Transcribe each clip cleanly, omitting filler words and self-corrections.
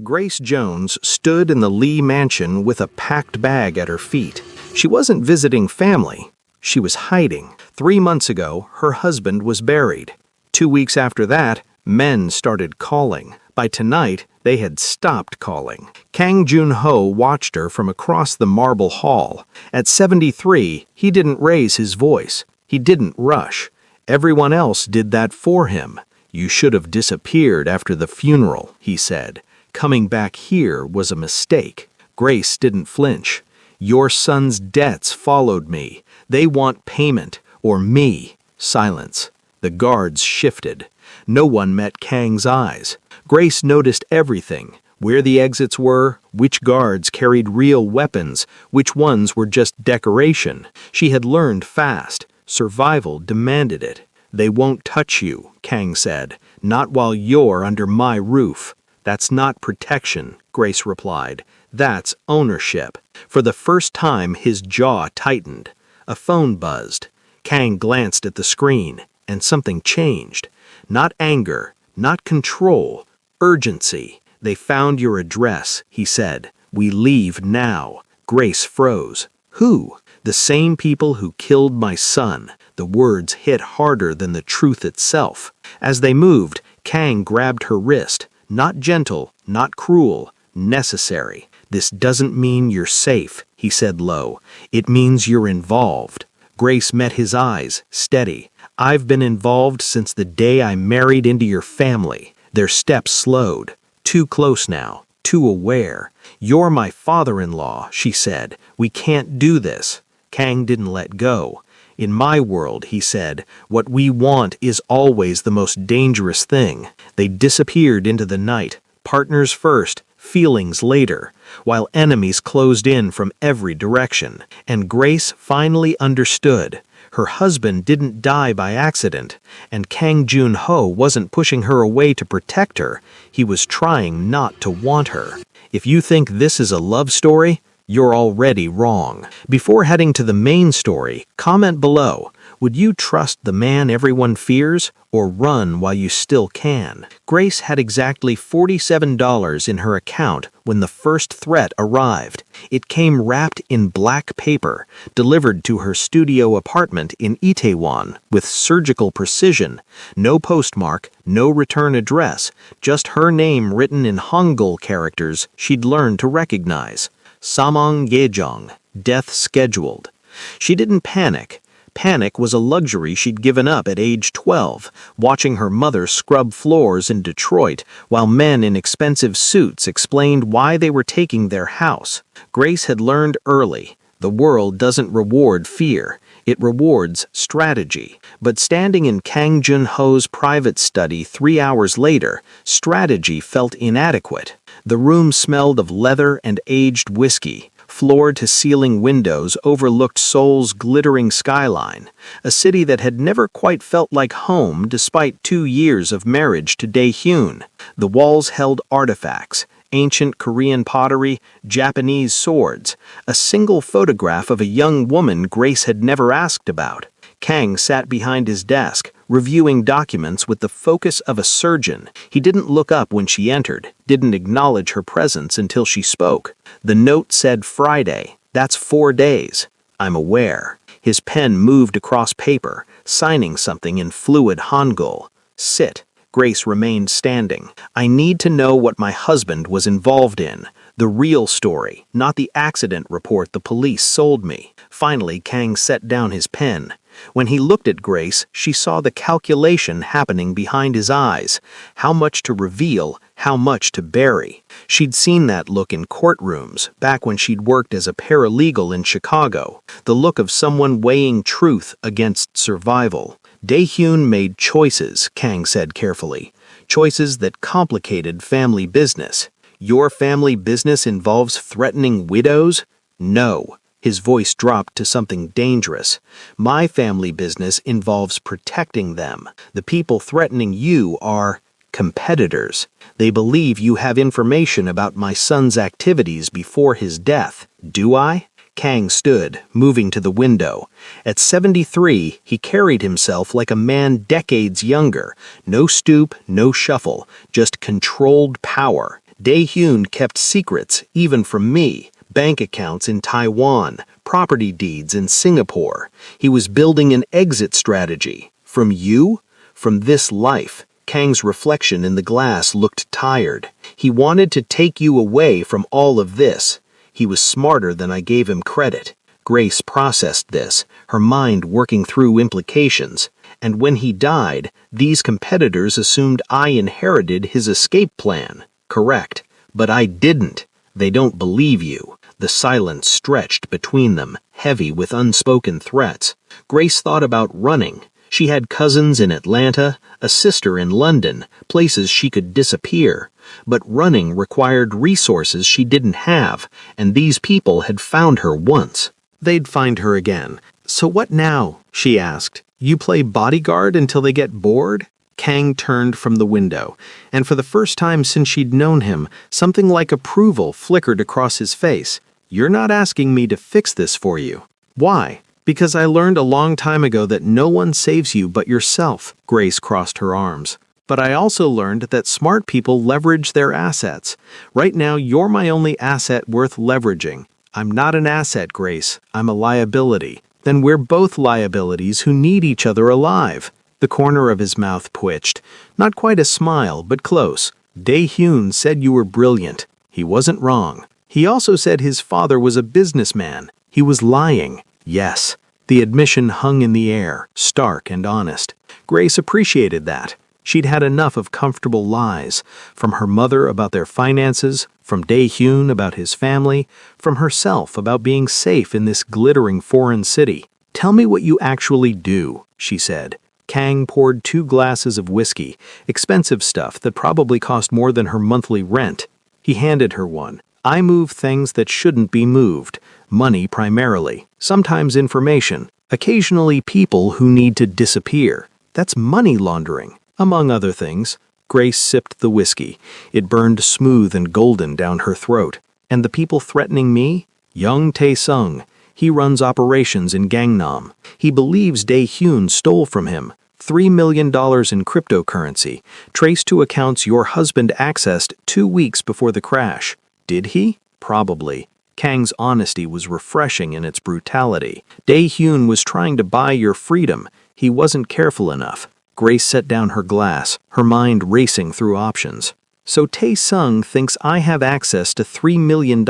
Grace Jones stood in the Lee mansion with a packed bag at her feet. She wasn't visiting family. She was hiding. 3 months ago, her husband was buried. 2 weeks after that, men started calling. By tonight, they had stopped calling. Kang Jun-ho watched her from across the marble hall. At 73, he didn't raise his voice. He didn't rush. Everyone else did that for him. "You should have disappeared after the funeral," he said. "Coming back here was a mistake." Grace didn't flinch. "Your son's debts followed me. They want payment, or me." Silence. The guards shifted. No one met Kang's eyes. Grace noticed everything: where the exits were, which guards carried real weapons, which ones were just decoration. She had learned fast. Survival demanded it. "They won't touch you," Kang said. "Not while you're under my roof." "That's not protection," Grace replied. "That's ownership." For the first time, his jaw tightened. A phone buzzed. Kang glanced at the screen, and something changed. Not anger, not control, urgency. "They found your address," he said. "We leave now." Grace froze. "Who?" "The same people who killed my son." The words hit harder than the truth itself. As they moved, Kang grabbed her wrist. Not gentle, not cruel, necessary. "This doesn't mean you're safe," he said low. "It means you're involved." Grace met his eyes, steady. "I've been involved since the day I married into your family." Their steps slowed. Too close now, too aware. "You're my father-in-law," she said. "We can't do this." Kang didn't let go. "In my world," he said, "what we want is always the most dangerous thing." They disappeared into the night, partners first, feelings later, while enemies closed in from every direction. And Grace finally understood. Her husband didn't die by accident, and Kang Jun-ho wasn't pushing her away to protect her. He was trying not to want her. If you think this is a love story, you're already wrong. Before heading to the main story, comment below. Would you trust the man everyone fears, or run while you still can? Grace had exactly $47 in her account when the first threat arrived. It came wrapped in black paper, delivered to her studio apartment in Itaewon with surgical precision. No postmark, no return address, just her name written in Hangul characters she'd learned to recognize. Samang Yejong, death scheduled. She didn't panic. Panic was a luxury she'd given up at age 12, watching her mother scrub floors in Detroit while men in expensive suits explained why they were taking their house. Grace had learned early. The world doesn't reward fear. It rewards strategy. But standing in Kang Jun-ho's private study 3 hours later, strategy felt inadequate. The room smelled of leather and aged whiskey. Floor-to-ceiling windows overlooked Seoul's glittering skyline, a city that had never quite felt like home despite 2 years of marriage to Dae-hyun. The walls held artifacts, ancient Korean pottery, Japanese swords, a single photograph of a young woman Grace had never asked about. Kang sat behind his desk, reviewing documents with the focus of a surgeon. He didn't look up when she entered, didn't acknowledge her presence until she spoke. The note said Friday. That's 4 days. "I'm aware." His pen moved across paper, signing something in fluid Hangul. "Sit." Grace remained standing. "I need to know what my husband was involved in. The real story, not the accident report the police sold me." Finally, Kang set down his pen. When he looked at Grace, she saw the calculation happening behind his eyes. How much to reveal, how much to bury. She'd seen that look in courtrooms, back when she'd worked as a paralegal in Chicago. The look of someone weighing truth against survival. Dae-hyun made choices, Kang said carefully. Choices that complicated family business. "Your family business involves threatening widows?" "No." His voice dropped to something dangerous. "My family business involves protecting them. The people threatening you are competitors. They believe you have information about my son's activities before his death. Do I?" Kang stood, moving to the window. At 73, he carried himself like a man decades younger. No stoop, no shuffle, just controlled power. Dae-hyun kept secrets, even from me. Bank accounts in Taiwan, property deeds in Singapore. He was building an exit strategy. From you? From this life. Kang's reflection in the glass looked tired. He wanted to take you away from all of this. He was smarter than I gave him credit. Grace processed this, her mind working through implications. And when he died, these competitors assumed I inherited his escape plan. Correct. But I didn't. They don't believe you. The silence stretched between them, heavy with unspoken threats. Grace thought about running. She had cousins in Atlanta, a sister in London, places she could disappear. But running required resources she didn't have, and these people had found her once. They'd find her again. So what now? She asked. You play bodyguard until they get bored? Kang turned from the window, and for the first time since she'd known him, something like approval flickered across his face. You're not asking me to fix this for you. Why? Because I learned a long time ago that no one saves you but yourself. Grace crossed her arms. But I also learned that smart people leverage their assets. Right now, you're my only asset worth leveraging. I'm not an asset, Grace. I'm a liability. Then we're both liabilities who need each other alive. The corner of his mouth twitched. Not quite a smile, but close. Dae-hyun said you were brilliant. He wasn't wrong. He also said his father was a businessman. He was lying. Yes. The admission hung in the air, stark and honest. Grace appreciated that. She'd had enough of comfortable lies, from her mother about their finances, from Dae-hyun about his family, from herself about being safe in this glittering foreign city. Tell me what you actually do, she said. Kang poured 2 glasses of whiskey, expensive stuff that probably cost more than her monthly rent. He handed her one. I move things that shouldn't be moved. Money primarily. Sometimes information. Occasionally people who need to disappear. That's money laundering. Among other things. Grace sipped the whiskey. It burned smooth and golden down her throat. And the people threatening me? Young Tae-sung. He runs operations in Gangnam. He believes Dae-hyun stole from him $3 million in cryptocurrency, traced to accounts your husband accessed 2 weeks before the crash. Did he? Probably. Kang's honesty was refreshing in its brutality. Dae-hyun was trying to buy your freedom. He wasn't careful enough. Grace set down her glass, her mind racing through options. So Tae-sung thinks I have access to $3 million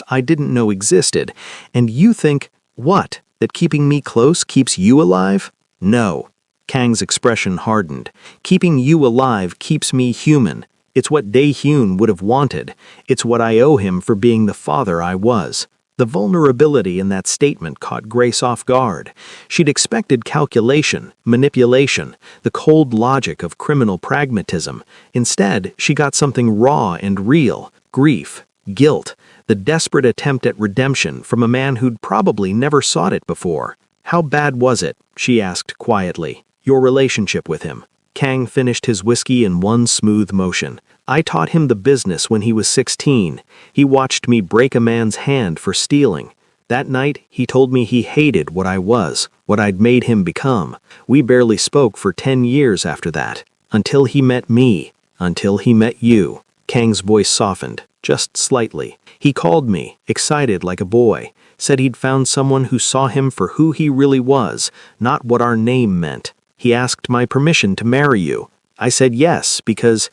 I didn't know existed, and you think, what, that keeping me close keeps you alive? No. Kang's expression hardened. Keeping you alive keeps me human. It's what Dae-hyun would have wanted. It's what I owe him for being the father I was. The vulnerability in that statement caught Grace off guard. She'd expected calculation, manipulation, the cold logic of criminal pragmatism. Instead, she got something raw and real: grief, guilt, the desperate attempt at redemption from a man who'd probably never sought it before. How bad was it? She asked quietly. Your relationship with him. Kang finished his whiskey in one smooth motion. I taught him the business when he was 16. He watched me break a man's hand for stealing. That night, he told me he hated what I was, what I'd made him become. We barely spoke for 10 years after that. Until he met me. Until he met you. Kang's voice softened, just slightly. He called me, excited like a boy. Said he'd found someone who saw him for who he really was, not what our name meant. He asked my permission to marry you. I said yes, because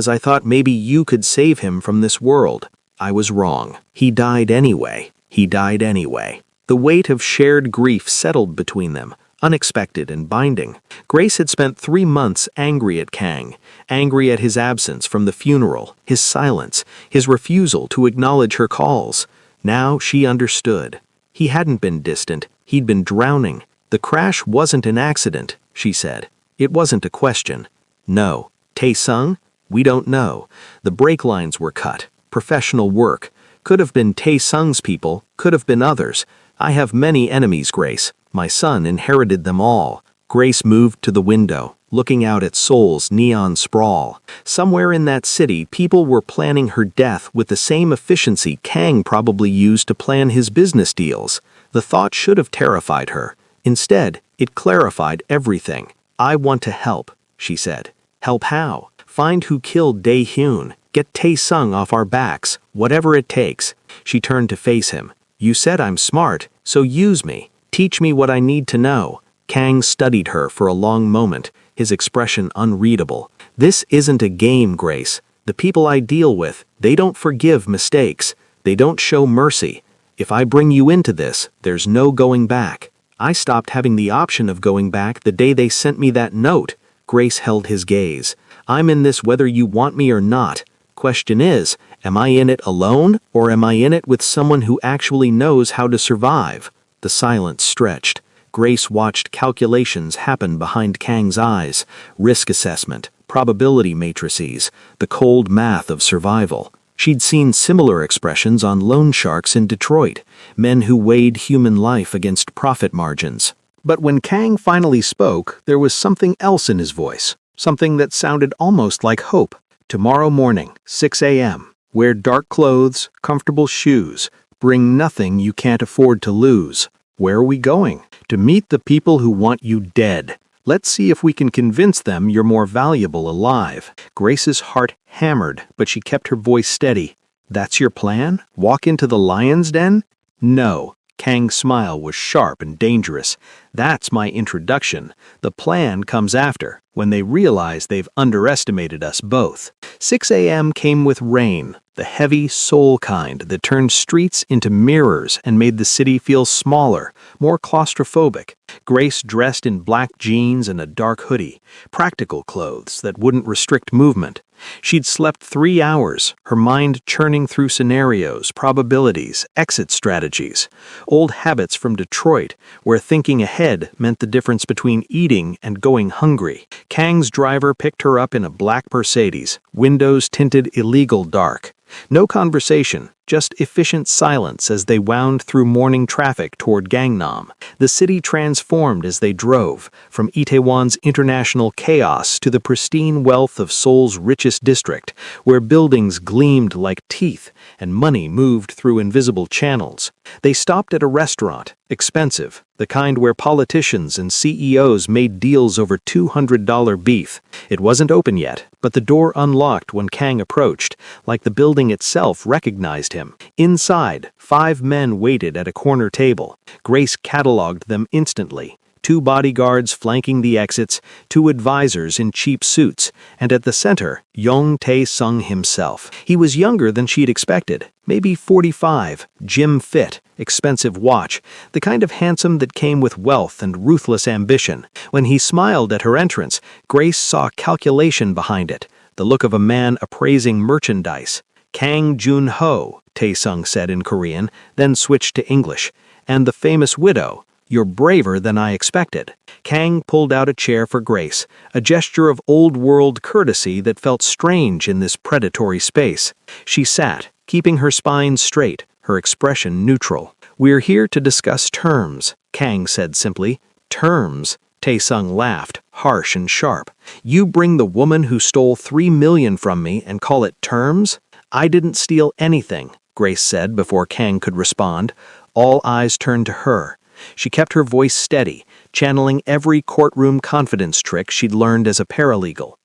I thought maybe you could save him from this world. I was wrong. He died anyway. The weight of shared grief settled between them, unexpected and binding. Grace had spent 3 months angry at Kang, angry at his absence from the funeral, his silence, his refusal to acknowledge her calls. Now she understood. He hadn't been distant. He'd been drowning. The crash wasn't an accident, she said. It wasn't a question. No. Tae-sung? We don't know. The brake lines were cut. Professional work. Could have been Tae-sung's people, could have been others. I have many enemies, Grace. My son inherited them all. Grace moved to the window, looking out at Seoul's neon sprawl. Somewhere in that city, people were planning her death with the same efficiency Kang probably used to plan his business deals. The thought should have terrified her. Instead, it clarified everything. I want to help, she said. Help how? Find who killed Dae-hyun. Get Tae-sung off our backs, whatever it takes. She turned to face him. You said I'm smart, so use me. Teach me what I need to know. Kang studied her for a long moment, his expression unreadable. This isn't a game, Grace. The people I deal with, they don't forgive mistakes. They don't show mercy. If I bring you into this, there's no going back. I stopped having the option of going back the day they sent me that note. Grace held his gaze. I'm in this whether you want me or not. Question is, am I in it alone, or am I in it with someone who actually knows how to survive? The silence stretched. Grace watched calculations happen behind Kang's eyes. Risk assessment, probability matrices, the cold math of survival. She'd seen similar expressions on loan sharks in Detroit, men who weighed human life against profit margins. But when Kang finally spoke, there was something else in his voice, something that sounded almost like hope. Tomorrow morning, 6 a.m. Wear dark clothes, comfortable shoes. Bring nothing you can't afford to lose. Where are we going? To meet the people who want you dead. Let's see if we can convince them you're more valuable alive. Grace's heart hammered, but she kept her voice steady. That's your plan? Walk into the lion's den? No. Kang's smile was sharp and dangerous. That's my introduction. The plan comes after, when they realize they've underestimated us both. 6 a.m. came with rain, the heavy soul kind that turned streets into mirrors and made the city feel smaller, more claustrophobic. Grace dressed in black jeans and a dark hoodie, practical clothes that wouldn't restrict movement. She'd slept 3 hours, her mind churning through scenarios, probabilities, exit strategies. Old habits from Detroit, where thinking ahead meant the difference between eating and going hungry. Kang's driver picked her up in a black Mercedes, windows tinted illegal dark. No conversation, just efficient silence as they wound through morning traffic toward Gangnam. The city transformed as they drove, from Itaewon's international chaos to the pristine wealth of Seoul's richest district, where buildings gleamed like teeth and money moved through invisible channels. They stopped at a restaurant, expensive, the kind where politicians and CEOs made deals over $200 beef. It wasn't open yet, but the door unlocked when Kang approached, like the building itself recognized him. Inside, 5 men waited at a corner table. Grace cataloged them instantly. 2 bodyguards flanking the exits, 2 advisors in cheap suits, and at the center, Young Tae-sung himself. He was younger than she'd expected, maybe 45, gym fit, expensive watch, the kind of handsome that came with wealth and ruthless ambition. When he smiled at her entrance, Grace saw calculation behind it, the look of a man appraising merchandise. Kang Jun-ho, Tae-sung said in Korean, then switched to English. And the famous widow. You're braver than I expected. Kang pulled out a chair for Grace, a gesture of old-world courtesy that felt strange in this predatory space. She sat, keeping her spine straight, her expression neutral. We're here to discuss terms, Kang said simply. Terms? Tae-sung laughed, harsh and sharp. You bring the woman who stole $3 million from me and call it terms? I didn't steal anything, Grace said before Kang could respond. All eyes turned to her. She kept her voice steady, channeling every courtroom confidence trick she'd learned as a paralegal.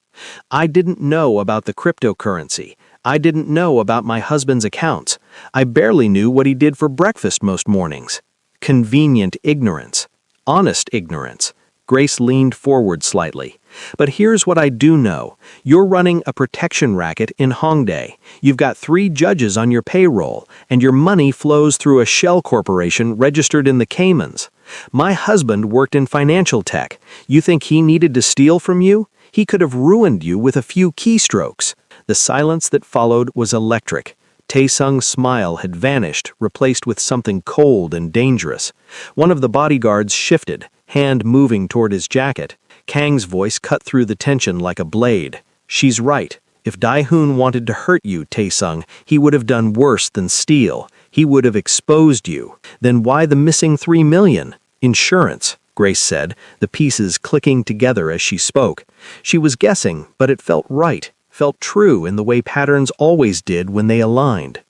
I didn't know about the cryptocurrency. I didn't know about my husband's accounts. I barely knew what he did for breakfast most mornings. Convenient ignorance. Honest ignorance. Grace leaned forward slightly. But here's what I do know. You're running a protection racket in Hongdae. You've got 3 judges on your payroll, and your money flows through a shell corporation registered in the Caymans. My husband worked in financial tech. You think he needed to steal from you? He could have ruined you with a few keystrokes. The silence that followed was electric. Tae-sung's smile had vanished, replaced with something cold and dangerous. One of the bodyguards shifted, hand moving toward his jacket. Kang's voice cut through the tension like a blade. She's right. If Dae-hoon wanted to hurt you, Tae-sung, he would have done worse than steal. He would have exposed you. Then why the missing $3 million? Insurance, Grace said, the pieces clicking together as she spoke. She was guessing, but it felt right, felt true in the way patterns always did when they aligned.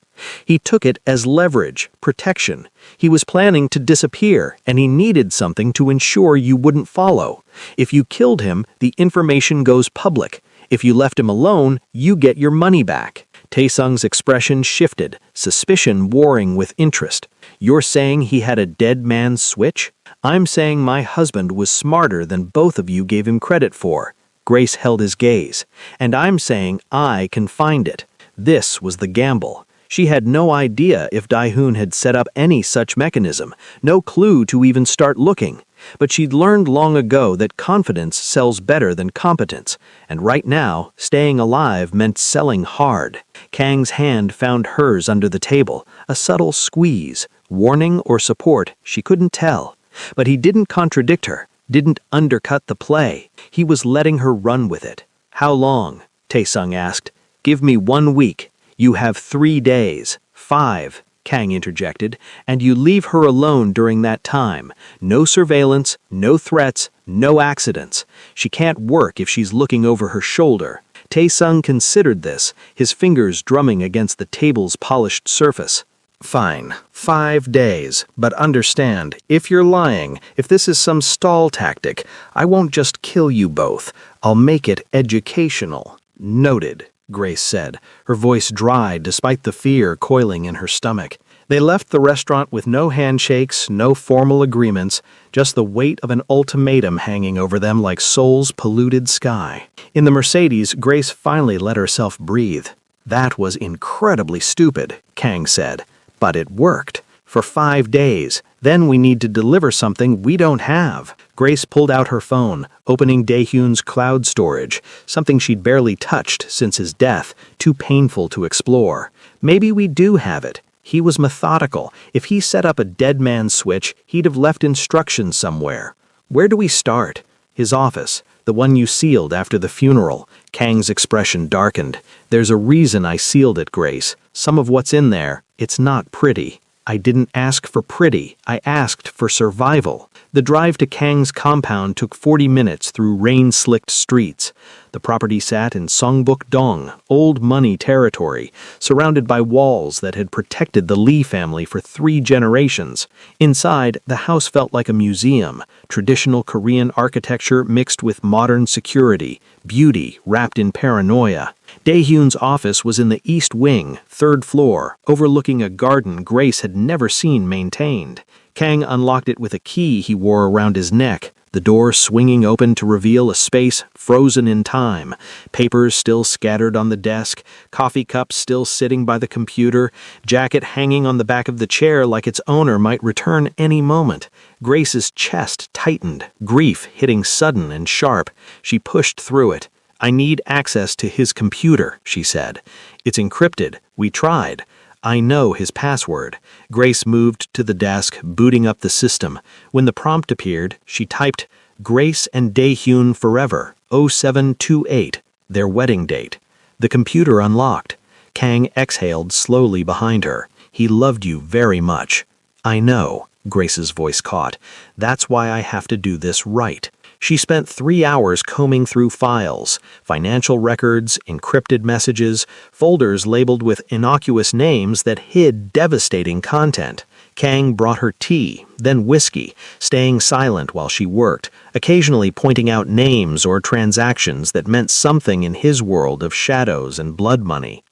He took it as leverage, protection. He was planning to disappear, and he needed something to ensure you wouldn't follow. If you killed him, the information goes public. If you left him alone, you get your money back. Taesung's expression shifted, suspicion warring with interest. You're saying he had a dead man's switch? I'm saying my husband was smarter than both of you gave him credit for. Grace held his gaze. And I'm saying I can find it. This was the gamble. She had no idea if Dae-hoon had set up any such mechanism, no clue to even start looking. But she'd learned long ago that confidence sells better than competence, and right now, staying alive meant selling hard. Kang's hand found hers under the table, a subtle squeeze, warning or support, she couldn't tell. But he didn't contradict her, didn't undercut the play. He was letting her run with it. How long? Taesung asked. Give me 1 week. You have 3 days. 5, Kang interjected, and you leave her alone during that time. No surveillance, no threats, no accidents. She can't work if she's looking over her shoulder. Taesung considered this, his fingers drumming against the table's polished surface. Fine, 5 days, but understand, if you're lying, if this is some stall tactic, I won't just kill you both. I'll make it educational. Noted. Grace said, her voice dry despite the fear coiling in her stomach. They left the restaurant with no handshakes, no formal agreements, just the weight of an ultimatum hanging over them like Seoul's polluted sky. In the Mercedes, Grace finally let herself breathe. That was incredibly stupid, Kang said, but it worked. For 5 days. Then we need to deliver something we don't have. Grace pulled out her phone, opening Dae-hoon's cloud storage, something she'd barely touched since his death, too painful to explore. Maybe we do have it. He was methodical. If he set up a dead man's switch, he'd have left instructions somewhere. Where do we start? His office, the one you sealed after the funeral. Kang's expression darkened. There's a reason I sealed it, Grace. Some of what's in there, it's not pretty. I didn't ask for pretty, I asked for survival. The drive to Kang's compound took 40 minutes through rain-slicked streets. The property sat in Songbuk-dong, old money territory, surrounded by walls that had protected the Lee family for 3 generations. Inside, the house felt like a museum, traditional Korean architecture mixed with modern security, beauty wrapped in paranoia. Dae-hoon's office was in the east wing, 3rd floor, overlooking a garden Grace had never seen maintained. Kang unlocked it with a key he wore around his neck, the door swinging open to reveal a space frozen in time, papers still scattered on the desk, coffee cups still sitting by the computer, jacket hanging on the back of the chair like its owner might return any moment. Grace's chest tightened, grief hitting sudden and sharp. She pushed through it. I need access to his computer, she said. It's encrypted. We tried. I know his password. Grace moved to the desk, booting up the system. When the prompt appeared, she typed, Grace and Dae-hoon forever, 0728, their wedding date. The computer unlocked. Kang exhaled slowly behind her. He loved you very much. I know, Grace's voice caught. That's why I have to do this right. She spent 3 hours combing through files, financial records, encrypted messages, folders labeled with innocuous names that hid devastating content. Kang brought her tea, then whiskey, staying silent while she worked, occasionally pointing out names or transactions that meant something in his world of shadows and blood money.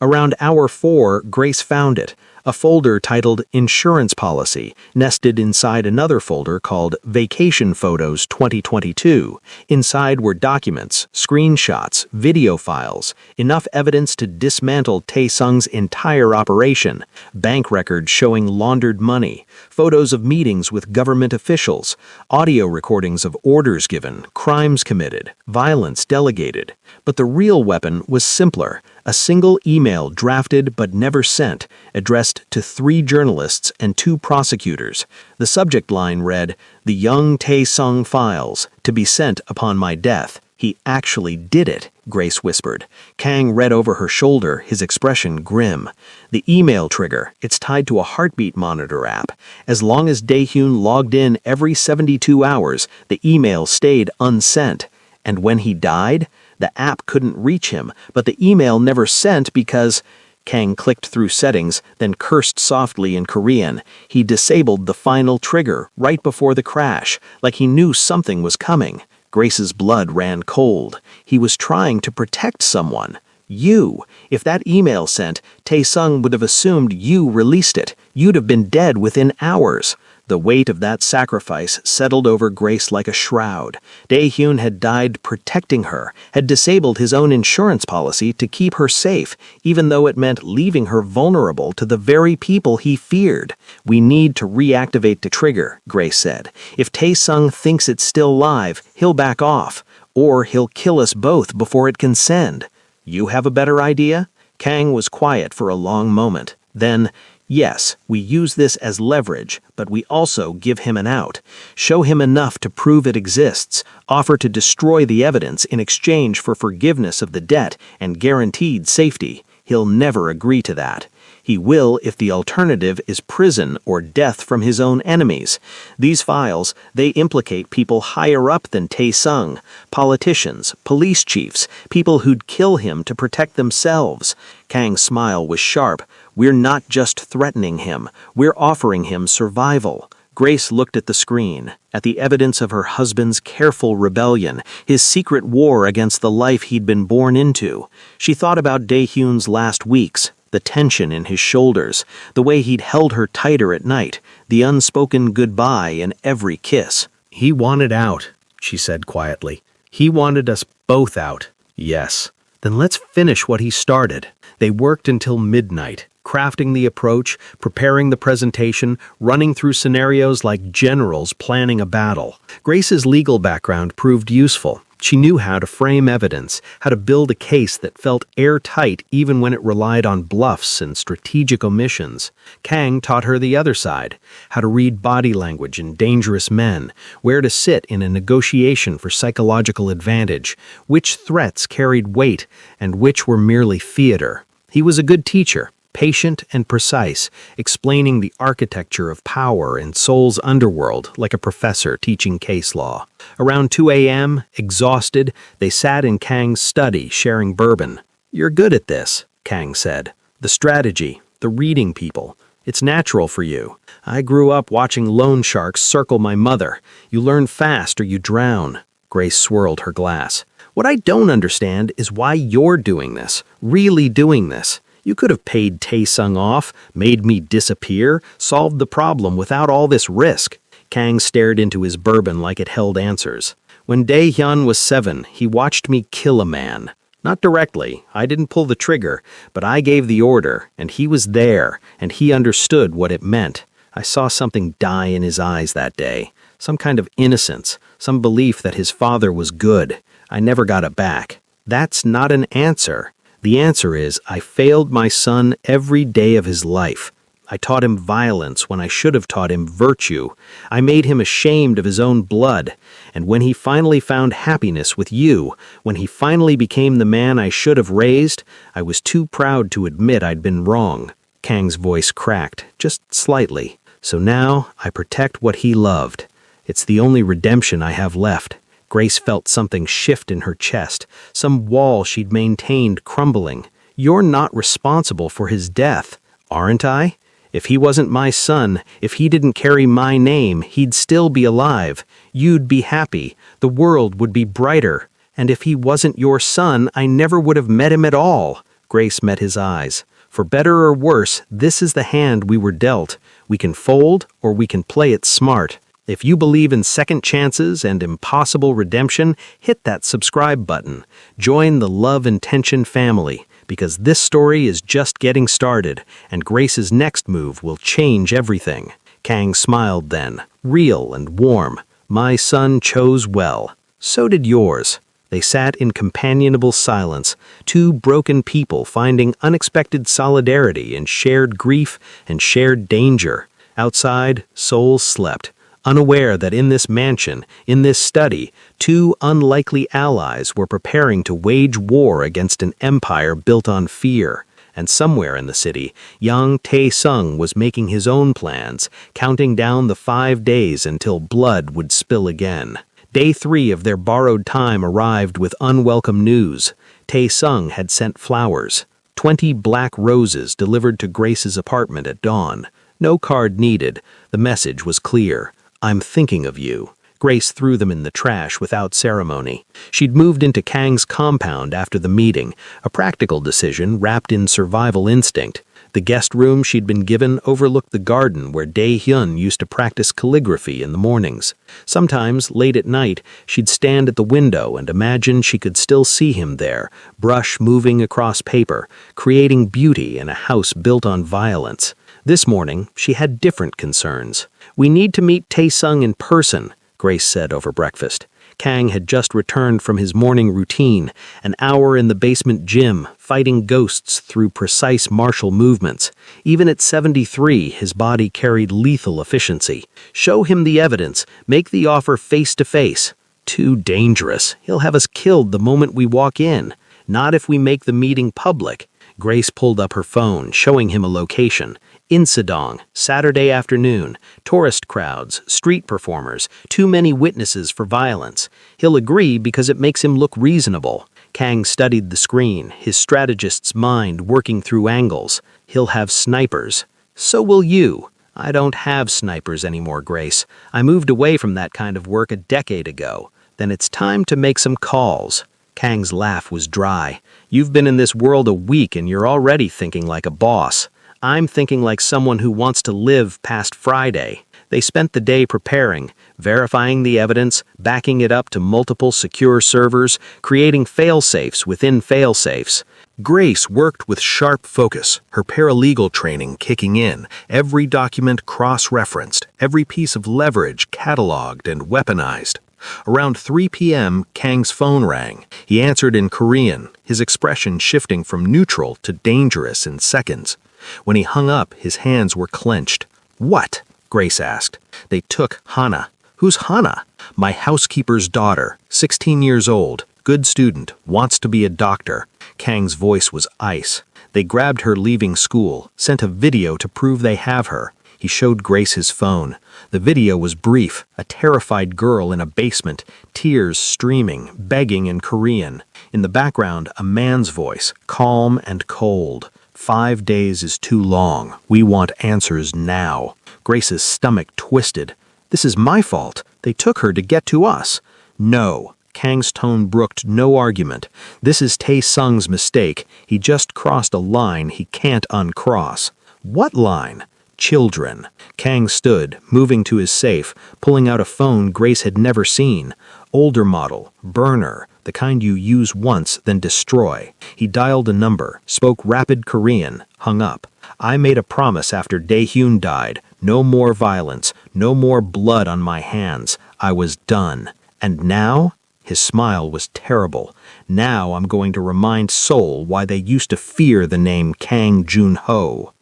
Around hour 4, Grace found it. A folder titled Insurance Policy, nested inside another folder called Vacation Photos 2022. Inside were documents, screenshots, video files, enough evidence to dismantle Taesung's entire operation, bank records showing laundered money, photos of meetings with government officials, audio recordings of orders given, crimes committed, violence delegated. But the real weapon was simpler. A single email drafted but never sent, addressed to 3 journalists and 2 prosecutors. The subject line read, The Young Taesung Files, to be sent upon my death. He actually did it, Grace whispered. Kang read over her shoulder, his expression grim. The email trigger, it's tied to a heartbeat monitor app. As long as Dae-hoon logged in every 72 hours, the email stayed unsent. And when he died, the app couldn't reach him, but the email never sent because... Kang clicked through settings, then cursed softly in Korean. He disabled the final trigger right before the crash, like he knew something was coming. Grace's blood ran cold. He was trying to protect someone. You. If that email sent, Tae-sung would have assumed you released it. You'd have been dead within hours. The weight of that sacrifice settled over Grace like a shroud. Dae-hyun had died protecting her, had disabled his own insurance policy to keep her safe, even though it meant leaving her vulnerable to the very people he feared. We need to reactivate the trigger, Grace said. If Tae-sung thinks it's still live, he'll back off. Or he'll kill us both before it can send. You have a better idea? Kang was quiet for a long moment. Then, yes, we use this as leverage, but we also give him an out. Show him enough to prove it exists, offer to destroy the evidence in exchange for forgiveness of the debt and guaranteed safety. He'll never agree to that. He will if the alternative is prison or death from his own enemies. These files, they implicate people higher up than Tae-sung, politicians, police chiefs, people who'd kill him to protect themselves. Kang's smile was sharp. We're not just threatening him, we're offering him survival. Grace looked at the screen, at the evidence of her husband's careful rebellion, his secret war against the life he'd been born into. She thought about Dae-hyun's last weeks, the tension in his shoulders, the way he'd held her tighter at night, the unspoken goodbye in every kiss. He wanted out, she said quietly. He wanted us both out. Yes. Then let's finish what he started. They worked until midnight, crafting the approach, preparing the presentation, running through scenarios like generals planning a battle. Grace's legal background proved useful. She knew how to frame evidence, how to build a case that felt airtight even when it relied on bluffs and strategic omissions. Kang taught her the other side, how to read body language in dangerous men, where to sit in a negotiation for psychological advantage, which threats carried weight and which were merely theater. He was a good teacher, patient and precise, explaining the architecture of power in Seoul's underworld like a professor teaching case law. Around 2 a.m., exhausted, they sat in Kang's study sharing bourbon. "You're good at this," Kang said. "The strategy, the reading people. It's natural for you. I grew up watching loan sharks circle my mother. You learn fast or you drown." Grace swirled her glass. "What I don't understand is why you're doing this, really doing this. You could have paid Tae-sung off, made me disappear, solved the problem without all this risk." Kang stared into his bourbon like it held answers. "When Dae-hyun was 7, he watched me kill a man. Not directly, I didn't pull the trigger, but I gave the order, and he was there, and he understood what it meant. I saw something die in his eyes that day. Some kind of innocence, some belief that his father was good. I never got it back. That's not an answer. The answer is, I failed my son every day of his life. I taught him violence when I should have taught him virtue. I made him ashamed of his own blood. And when he finally found happiness with you, when he finally became the man I should have raised, I was too proud to admit I'd been wrong." Kang's voice cracked, just slightly. "So now I protect what he loved. It's the only redemption I have left." Grace felt something shift in her chest, some wall she'd maintained crumbling. "You're not responsible for his death, aren't I? If he wasn't my son, if he didn't carry my name, he'd still be alive. You'd be happy. The world would be brighter. And if he wasn't your son, I never would have met him at all." Grace met his eyes. "For better or worse, this is the hand we were dealt. We can fold or we can play it smart. If you believe in second chances and impossible redemption, hit that subscribe button. Join the Love and Tension family, because this story is just getting started, and Grace's next move will change everything." Kang smiled then, real and warm. "My son chose well. So did yours." They sat in companionable silence, two broken people finding unexpected solidarity in shared grief and shared danger. Outside, Seoul slept, unaware that in this mansion, in this study, two unlikely allies were preparing to wage war against an empire built on fear. And somewhere in the city, young Tae-sung was making his own plans, counting down the 5 days until blood would spill again. Day 3 of their borrowed time arrived with unwelcome news. Tae-sung had sent flowers, 20 black roses delivered to Grace's apartment at dawn. No card needed. The message was clear. "I'm thinking of you." Grace threw them in the trash without ceremony. She'd moved into Kang's compound after the meeting, a practical decision wrapped in survival instinct. The guest room she'd been given overlooked the garden where Dae-hyun used to practice calligraphy in the mornings. Sometimes, late at night, she'd stand at the window and imagine she could still see him there, brush moving across paper, creating beauty in a house built on violence. This morning, she had different concerns. "We need to meet Tae-sung in person," Grace said over breakfast. Kang had just returned from his morning routine, an hour in the basement gym, fighting ghosts through precise martial movements. Even at 73, his body carried lethal efficiency. Show him the evidence, make the offer face to face. Too dangerous. He'll have us killed the moment we walk in. Not if we make the meeting public. Grace pulled up her phone, showing him a location. Insadong, Saturday afternoon, tourist crowds, street performers, too many witnesses for violence. He'll agree because it makes him look reasonable. Kang studied the screen, his strategist's mind working through angles. He'll have snipers. So will you. I don't have snipers anymore, Grace. I moved away from that kind of work a decade ago. Then it's time to make some calls. Kang's laugh was dry. You've been in this world a week and you're already thinking like a boss. I'm thinking like someone who wants to live past Friday. They spent the day preparing, verifying the evidence, backing it up to multiple secure servers, creating fail-safes within fail-safes. Grace worked with sharp focus, her paralegal training kicking in, every document cross-referenced, every piece of leverage cataloged and weaponized. Around 3 p.m., Kang's phone rang. He answered in Korean, his expression shifting from neutral to dangerous in seconds. When he hung up, his hands were clenched. "What?" Grace asked. "They took Hana." "Who's Hana?" "My housekeeper's daughter, 16 years old, good student, wants to be a doctor." Kang's voice was ice. "They grabbed her leaving school, sent a video to prove they have her." He showed Grace his phone. The video was brief, a terrified girl in a basement, tears streaming, begging in Korean. In the background, a man's voice, calm and cold. "5 days is too long. We want answers now." Grace's stomach twisted. "This is my fault. They took her to get to us." "No." Kang's tone brooked no argument. "This is Tae-sung's mistake. He just crossed a line he can't uncross." "What line?" "Children." Kang stood, moving to his safe, pulling out a phone Grace had never seen. Older model, burner, the kind you use once, then destroy. He dialed a number, spoke rapid Korean, hung up. "I made a promise after Dae-hyun died. No more violence, no more blood on my hands. I was done. And now?" His smile was terrible. "Now I'm going to remind Seoul why they used to fear the name Kang Jun-ho."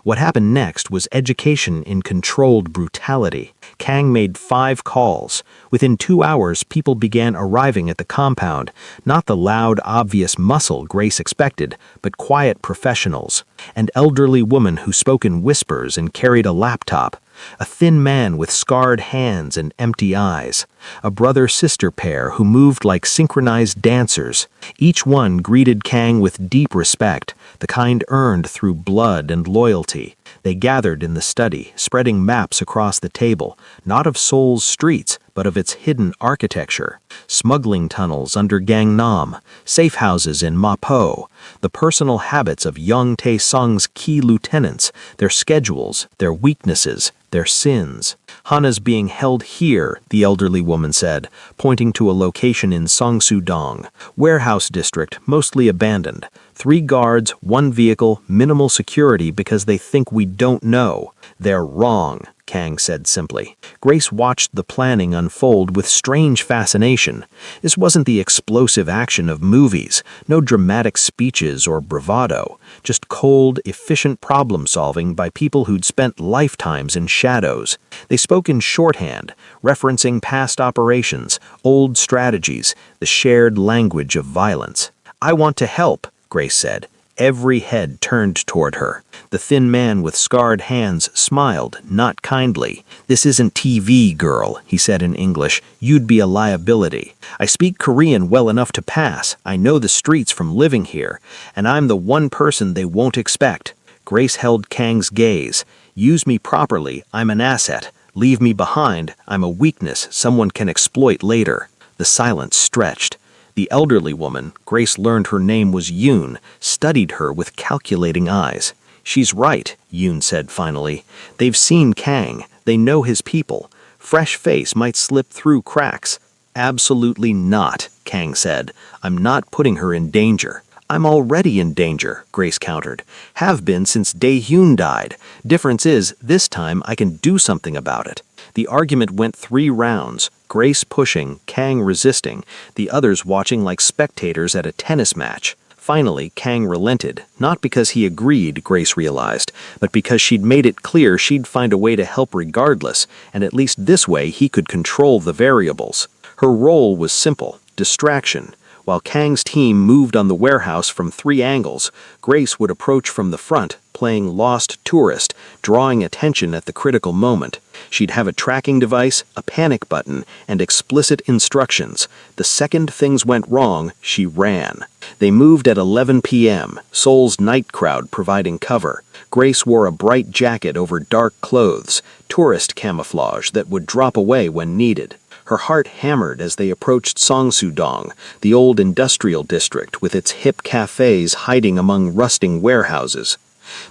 What happened next was education in controlled brutality. Kang made 5 calls. Within 2 hours, people began arriving at the compound, not the loud, obvious muscle Grace expected, but quiet professionals. An elderly woman who spoke in whispers and carried a laptop. A thin man with scarred hands and empty eyes. A brother-sister pair who moved like synchronized dancers. Each one greeted Kang with deep respect, the kind earned through blood and loyalty. They gathered in the study, spreading maps across the table, not of Seoul's streets, but of its hidden architecture. Smuggling tunnels under Gangnam, safe houses in Mapo, the personal habits of young Tae-sung's key lieutenants, their schedules, their weaknesses, their sins. "Hana's being held here," the elderly woman said, pointing to a location in Songsu-dong. "Warehouse district, mostly abandoned. 3 guards, 1 vehicle, minimal security because they think we don't know." "They're wrong," Kang said simply. Grace watched the planning unfold with strange fascination. This wasn't the explosive action of movies, no dramatic speeches or bravado, just cold, efficient problem-solving by people who'd spent lifetimes in shadows. They spoke in shorthand, referencing past operations, old strategies, the shared language of violence. "I want to help," Grace said. Every head turned toward her. The thin man with scarred hands smiled, not kindly. "This isn't TV, girl," he said in English. "You'd be a liability. I speak Korean well enough to pass. I know the streets from living here. And I'm the one person they won't expect." Grace held Kang's gaze. "Use me properly. I'm an asset. Leave me behind. I'm a weakness someone can exploit later. The silence stretched. The elderly woman, Grace learned her name was Yoon, studied her with calculating eyes. She's right, Yoon said finally. They've seen Kang. They know his people. Fresh face might slip through cracks. Absolutely not, Kang said. I'm not putting her in danger. I'm already in danger, Grace countered. Have been since Dae-hyun died. Difference is, this time I can do something about it. The argument went 3 rounds, Grace pushing, Kang resisting, the others watching like spectators at a tennis match. Finally, Kang relented, not because he agreed, Grace realized, but because she'd made it clear she'd find a way to help regardless, and at least this way he could control the variables. Her role was simple, distraction. While Kang's team moved on the warehouse from 3 angles, Grace would approach from the front, playing lost tourist, drawing attention at the critical moment. She'd have a tracking device, a panic button, and explicit instructions. The second things went wrong, she ran. They moved at 11 p.m., Seoul's night crowd providing cover. Grace wore a bright jacket over dark clothes, tourist camouflage that would drop away when needed. Her heart hammered as they approached Songsu-dong, the old industrial district with its hip cafes hiding among rusting warehouses.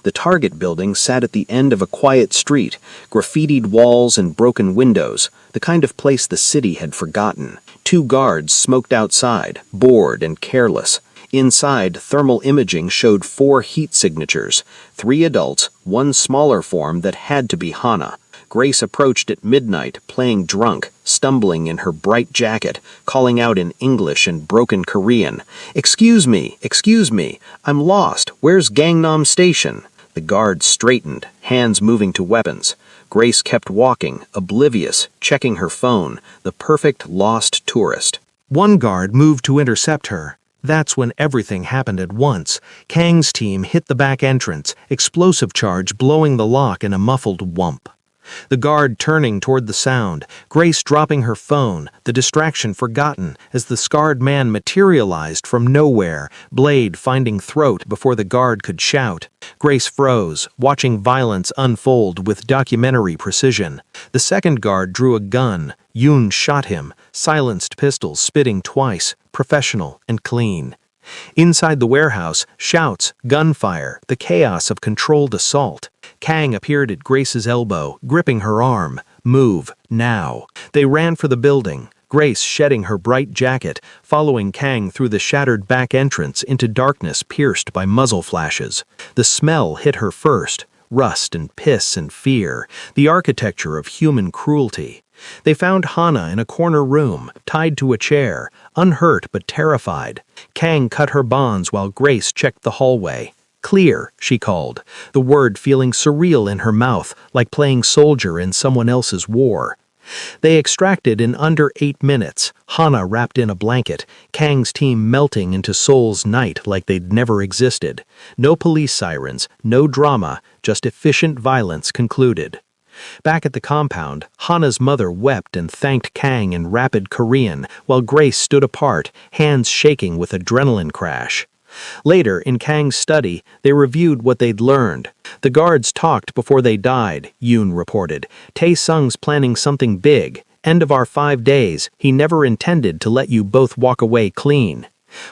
The Target building sat at the end of a quiet street, graffitied walls and broken windows, the kind of place the city had forgotten. 2 guards smoked outside, bored and careless. Inside, thermal imaging showed 4 heat signatures, 3 adults, 1 smaller form that had to be Hana. Grace approached at midnight, playing drunk, stumbling in her bright jacket, calling out in English and broken Korean, excuse me, I'm lost, where's Gangnam Station?" The guard straightened, hands moving to weapons. Grace kept walking, oblivious, checking her phone, the perfect lost tourist. One guard moved to intercept her. That's when everything happened at once. Kang's team hit the back entrance, explosive charge blowing the lock in a muffled whump. The guard turning toward the sound, Grace dropping her phone, the distraction forgotten as the scarred man materialized from nowhere, blade finding throat before the guard could shout. Grace froze, watching violence unfold with documentary precision. The second guard drew a gun. Yoon shot him, silenced pistols spitting twice, professional and clean. Inside the warehouse, shouts, gunfire, the chaos of controlled assault. Kang appeared at Grace's elbow, gripping her arm. Move, now. They ran for the building, Grace shedding her bright jacket, following Kang through the shattered back entrance into darkness pierced by muzzle flashes. The smell hit her first, rust and piss and fear, the architecture of human cruelty. They found Hana in a corner room, tied to a chair, unhurt but terrified. Kang cut her bonds while Grace checked the hallway. Clear, she called, the word feeling surreal in her mouth, like playing soldier in someone else's war. They extracted in under 8 minutes, Hana wrapped in a blanket, Kang's team melting into Seoul's night like they'd never existed. No police sirens, no drama, just efficient violence concluded. Back at the compound, Hana's mother wept and thanked Kang in rapid Korean, while Grace stood apart, hands shaking with adrenaline crash. Later, in Kang's study, they reviewed what they'd learned. The guards talked before they died, Yoon reported. Tae-sung's planning something big. End of our 5 days, he never intended to let you both walk away clean.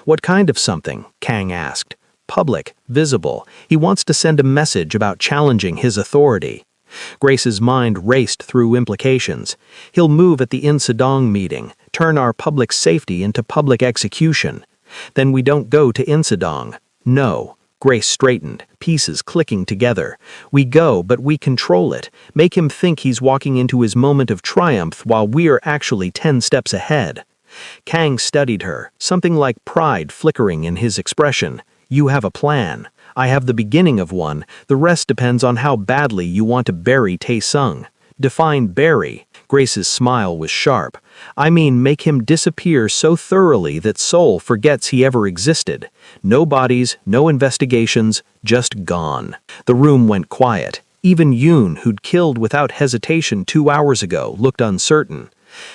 What kind of something? Kang asked. Public, visible. He wants to send a message about challenging his authority. Grace's mind raced through implications. He'll move at the Insadong meeting, turn our public safety into public execution. Then we don't go to Insadong. No. Grace straightened, pieces clicking together. We go, but we control it. Make him think he's walking into his moment of triumph while we're actually 10 steps ahead. Kang studied her, something like pride flickering in his expression. You have a plan. I have the beginning of one. The rest depends on how badly you want to bury Tae-sung. Define bury. Grace's smile was sharp. I mean make him disappear so thoroughly that Seoul forgets he ever existed. No bodies, no investigations, just gone. The room went quiet. Even Yoon, who'd killed without hesitation 2 hours ago, looked uncertain.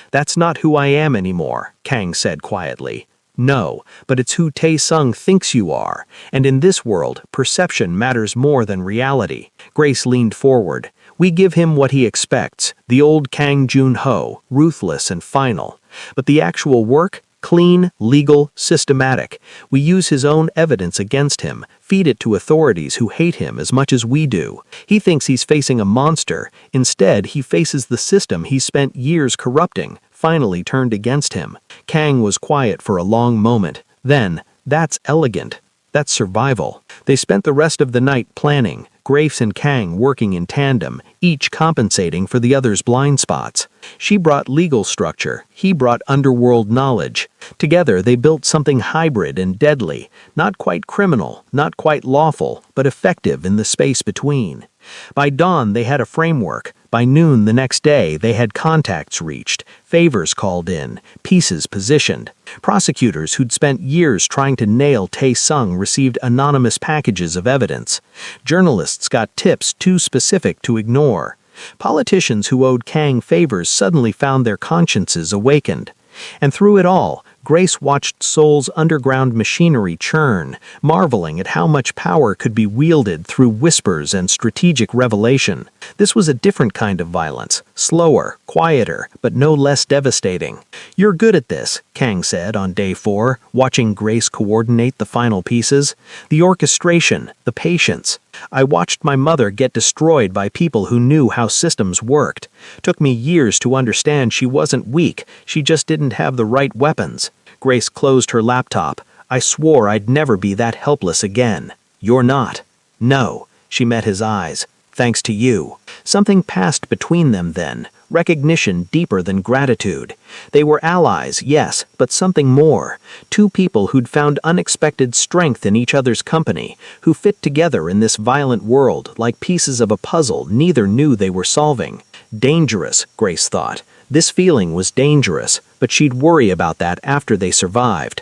That's not who I am anymore, Kang said quietly. No, but it's who Tae-sung thinks you are, and in this world, perception matters more than reality. Grace leaned forward. We give him what he expects, the old Kang Jun-ho, ruthless and final. But the actual work? Clean, legal, systematic. We use his own evidence against him, feed it to authorities who hate him as much as we do. He thinks he's facing a monster. Instead, he faces the system he's spent years corrupting, finally turned against him. Kang was quiet for a long moment. Then, that's elegant. That's survival. They spent the rest of the night planning, Grace and Kang working in tandem, each compensating for the other's blind spots. She brought legal structure, he brought underworld knowledge. Together they built something hybrid and deadly, not quite criminal, not quite lawful, but effective in the space between. By dawn they had a framework. By noon the next day they had contacts reached, favors called in, pieces positioned. Prosecutors who'd spent years trying to nail Tae-sung received anonymous packages of evidence. Journalists got tips too specific to ignore. Politicians who owed Kang favors suddenly found their consciences awakened. And through it all, Grace watched Seoul's underground machinery churn, marveling at how much power could be wielded through whispers and strategic revelation. This was a different kind of violence, slower, quieter, but no less devastating. "You're good at this," Kang said on day 4, watching Grace coordinate the final pieces. "The orchestration, the patience. I watched my mother get destroyed by people who knew how systems worked. Took me years to understand she wasn't weak, she just didn't have the right weapons." Grace closed her laptop. "I swore I'd never be that helpless again." "You're not." "No." She met his eyes. "Thanks to you." Something passed between them then, recognition deeper than gratitude. They were allies, yes, but something more. Two people who'd found unexpected strength in each other's company, who fit together in this violent world like pieces of a puzzle neither knew they were solving. Dangerous, Grace thought. This feeling was dangerous, but she'd worry about that after they survived.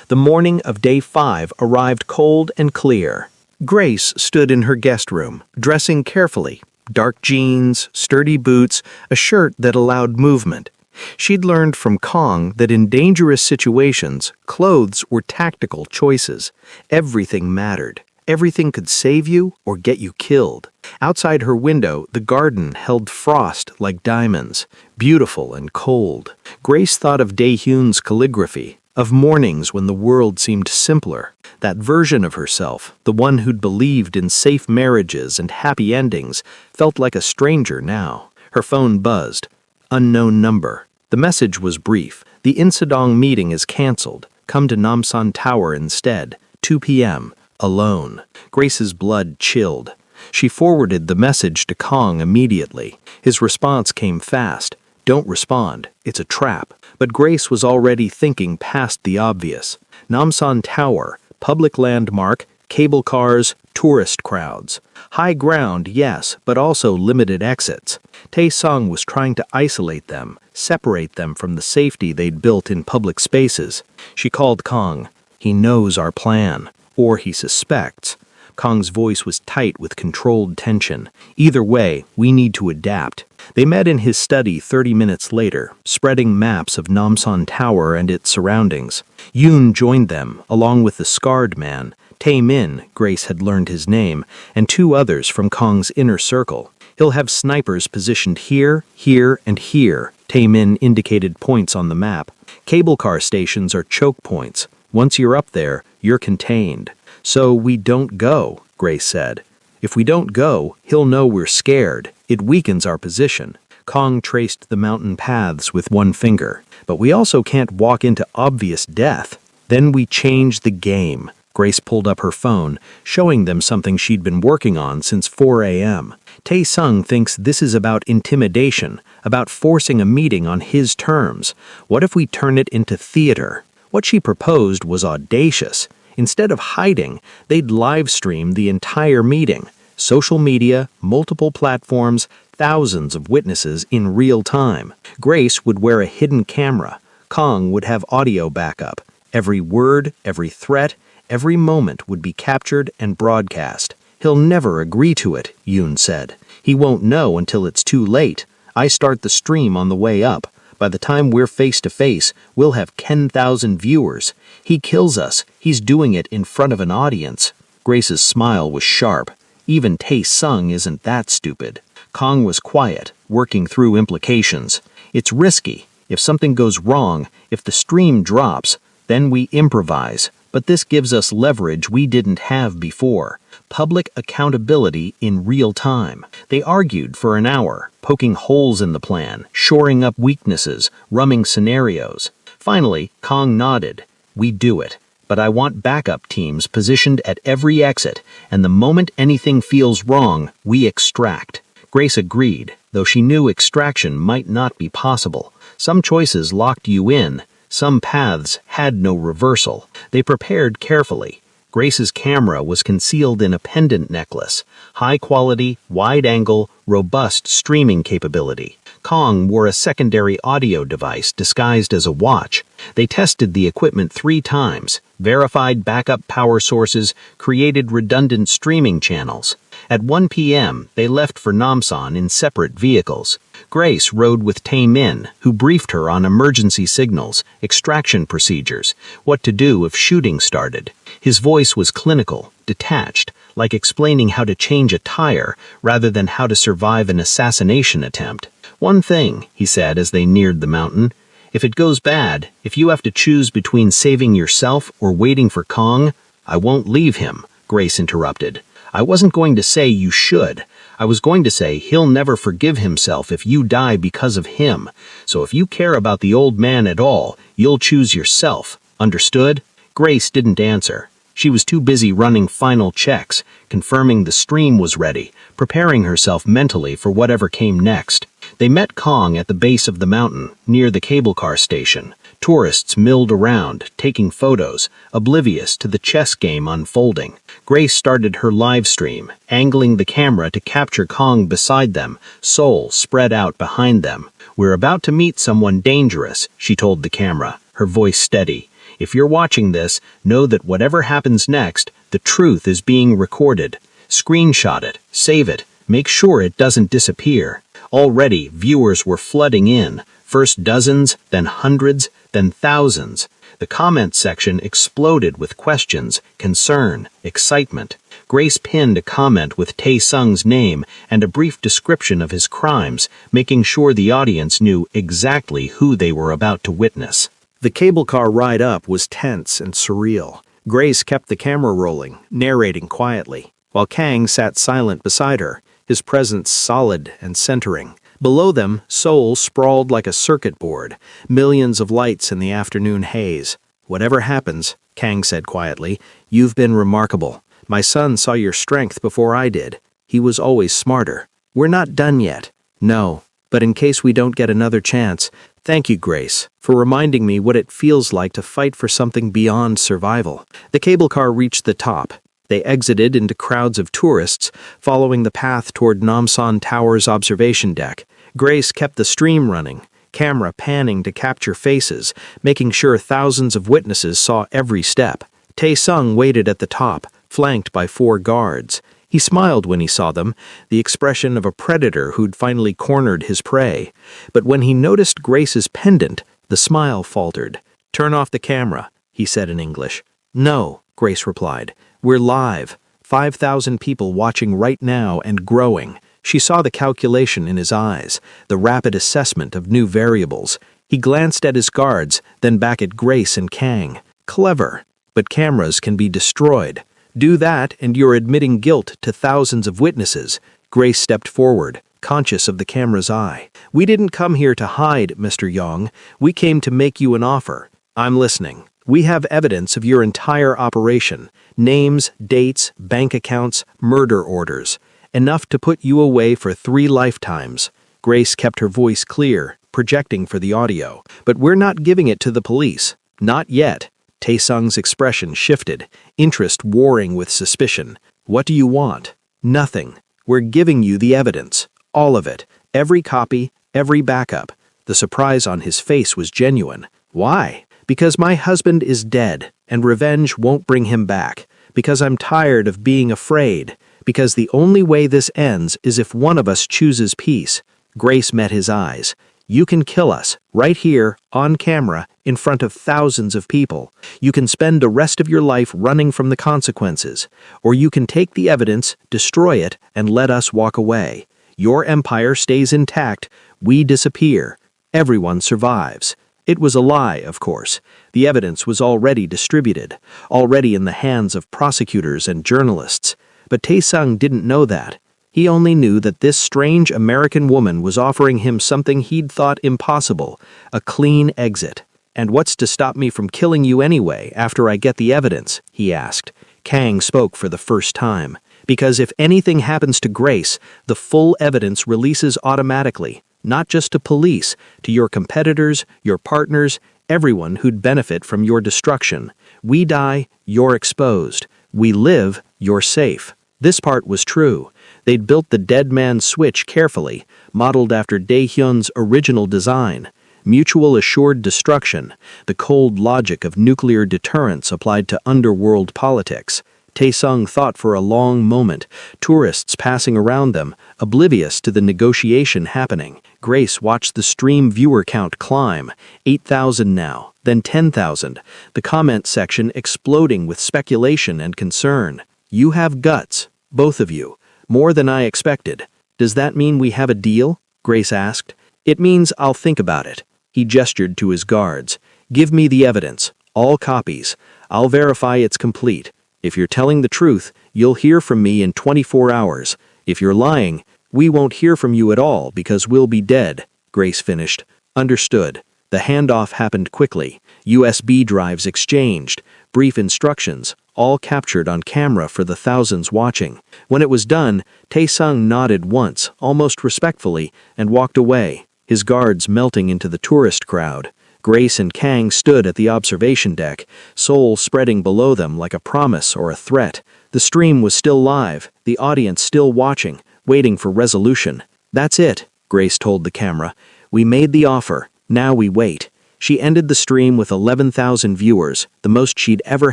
The morning of day 5 arrived cold and clear. Grace stood in her guest room, dressing carefully. Dark jeans, sturdy boots, a shirt that allowed movement. She'd learned from Kong that in dangerous situations, clothes were tactical choices. Everything mattered. Everything could save you or get you killed. Outside her window, the garden held frost like diamonds, beautiful and cold. Grace thought of Dae-hyun's calligraphy, of mornings when the world seemed simpler. That version of herself, the one who'd believed in safe marriages and happy endings, felt like a stranger now. Her phone buzzed. Unknown number. The message was brief. "The Insadong meeting is canceled. Come to Namsan Tower instead. 2 p.m. Alone." Grace's blood chilled. She forwarded the message to Kong immediately. His response came fast. "Don't respond. It's a trap." But Grace was already thinking past the obvious. Namsan Tower, public landmark, cable cars, tourist crowds. High ground, yes, but also limited exits. Tae-sung was trying to isolate them, separate them from the safety they'd built in public spaces. She called Kong. "He knows our plan. Or he suspects." Kong's voice was tight with controlled tension. "Either way, we need to adapt." They met in his study 30 minutes later, spreading maps of Namsan Tower and its surroundings. Yoon joined them, along with the scarred man. Tae-min, Grace had learned his name, and 2 others from Kong's inner circle. "He'll have snipers positioned here, here, and here," Tae-min indicated points on the map. "Cable car stations are choke points. Once you're up there, you're contained." "So we don't go," Grace said. "If we don't go, he'll know we're scared. It weakens our position." Kong traced the mountain paths with one finger. "But we also can't walk into obvious death." "Then we change the game." Grace pulled up her phone, showing them something she'd been working on since 4 a.m. Tae-sung thinks this is about intimidation, about forcing a meeting on his terms. What if we turn it into theater? What she proposed was audacious. Instead of hiding, they'd live stream the entire meeting. Social media, multiple platforms, thousands of witnesses in real time. Grace would wear a hidden camera. Kong would have audio backup. Every word, every threat, every moment would be captured and broadcast. "He'll never agree to it," Yoon said. "He won't know until it's too late. I start the stream on the way up. By the time we're face to face, we'll have 10,000 viewers. He kills us. He's doing it in front of an audience." Grace's smile was sharp. Even Tae-sung isn't that stupid. Kong was quiet, working through implications. It's risky. If something goes wrong, if the stream drops, then we improvise. But this gives us leverage we didn't have before. Public accountability in real time. They argued for an hour, poking holes in the plan, shoring up weaknesses, rumming scenarios. Finally, Kong nodded. We do it. But I want backup teams positioned at every exit, and the moment anything feels wrong, we extract. Grace agreed, though she knew extraction might not be possible. Some choices locked you in. Some paths had no reversal. They prepared carefully. Grace's camera was concealed in a pendant necklace. High-quality, wide-angle, robust streaming capability. Kong wore a secondary audio device disguised as a watch. They tested the equipment 3 times, verified backup power sources, created redundant streaming channels. At 1 p.m., they left for Namsan in separate vehicles. Grace rode with Tae Min, who briefed her on emergency signals, extraction procedures, what to do if shooting started. His voice was clinical, detached, like explaining how to change a tire rather than how to survive an assassination attempt. One thing, he said as they neared the mountain, if it goes bad, if you have to choose between saving yourself or waiting for Kong, I won't leave him, Grace interrupted. I wasn't going to say you should. I was going to say he'll never forgive himself if you die because of him. So if you care about the old man at all, you'll choose yourself. Understood? Grace didn't answer. She was too busy running final checks, confirming the stream was ready, preparing herself mentally for whatever came next. They met Kong at the base of the mountain, near the cable car station. Tourists milled around, taking photos, oblivious to the chess game unfolding. Grace started her live stream, angling the camera to capture Kong beside them, Soul spread out behind them. We're about to meet someone dangerous, she told the camera, her voice steady. If you're watching this, know that whatever happens next, the truth is being recorded. Screenshot it, save it, make sure it doesn't disappear. Already, viewers were flooding in, first dozens, then hundreds, then thousands. The comment section exploded with questions, concern, excitement. Grace pinned a comment with Tae Sung's name and a brief description of his crimes, making sure the audience knew exactly who they were about to witness. The cable car ride up was tense and surreal. Grace kept the camera rolling, narrating quietly, while Kang sat silent beside her, his presence solid and centering. Below them, Seoul sprawled like a circuit board, millions of lights in the afternoon haze. Whatever happens, Kang said quietly, you've been remarkable. My son saw your strength before I did. He was always smarter. We're not done yet. No, but in case we don't get another chance, thank you, Grace, for reminding me what it feels like to fight for something beyond survival. The cable car reached the top. They exited into crowds of tourists, following the path toward Namsan Tower's observation deck. Grace kept the stream running, camera panning to capture faces, making sure thousands of witnesses saw every step. Tae Sung waited at the top, flanked by 4 guards. He smiled when he saw them, the expression of a predator who'd finally cornered his prey. But when he noticed Grace's pendant, the smile faltered. Turn off the camera, he said in English. No, Grace replied. We're live. 5,000 people watching right now and growing. She saw the calculation in his eyes, the rapid assessment of new variables. He glanced at his guards, then back at Grace and Kang. Clever, but cameras can be destroyed. Do that and you're admitting guilt to thousands of witnesses. Grace stepped forward, conscious of the camera's eye. We didn't come here to hide, Mr. Yong. We came to make you an offer. I'm listening. We have evidence of your entire operation. Names, dates, bank accounts, murder orders. Enough to put you away for 3 lifetimes. Grace kept her voice clear, projecting for the audio. But we're not giving it to the police. Not yet. Tae Sung's expression shifted, interest warring with suspicion. What do you want? Nothing. We're giving you the evidence. All of it. Every copy, every backup. The surprise on his face was genuine. Why? Because my husband is dead, and revenge won't bring him back. Because I'm tired of being afraid. Because the only way this ends is if one of us chooses peace. Grace met his eyes. You can kill us, right here, on camera, in front of thousands of people. You can spend the rest of your life running from the consequences. Or you can take the evidence, destroy it, and let us walk away. Your empire stays intact, we disappear. Everyone survives. It was a lie, of course. The evidence was already distributed, already in the hands of prosecutors and journalists. But Taesung didn't know that. He only knew that this strange American woman was offering him something he'd thought impossible, a clean exit. "And what's to stop me from killing you anyway, after I get the evidence?" he asked. Kang spoke for the first time. "Because if anything happens to Grace, the full evidence releases automatically, not just to police, to your competitors, your partners, everyone who'd benefit from your destruction. We die, you're exposed. We live, you're safe." This part was true. They'd built the dead man switch carefully, modeled after Daehyun's original design. Mutual assured destruction, the cold logic of nuclear deterrence applied to underworld politics. Taesung thought for a long moment, tourists passing around them, oblivious to the negotiation happening. Grace watched the stream viewer count climb, 8,000 now, then 10,000, the comment section exploding with speculation and concern. "You have guts, both of you, more than I expected. Does that mean we have a deal?" Grace asked. "It means I'll think about it." He gestured to his guards. "Give me the evidence, all copies. I'll verify it's complete. If you're telling the truth, you'll hear from me in 24 hours. If you're lying, we won't hear from you at all because we'll be dead," Grace finished. "Understood." The handoff happened quickly. USB drives exchanged, brief instructions, all captured on camera for the thousands watching. When it was done, Taesung nodded once, almost respectfully, and walked away, his guards melting into the tourist crowd. Grace and Kang stood at the observation deck, Seoul spreading below them like a promise or a threat. The stream was still live, the audience still watching, waiting for resolution. "That's it," Grace told the camera. "We made the offer. Now we wait." She ended the stream with 11,000 viewers, the most she'd ever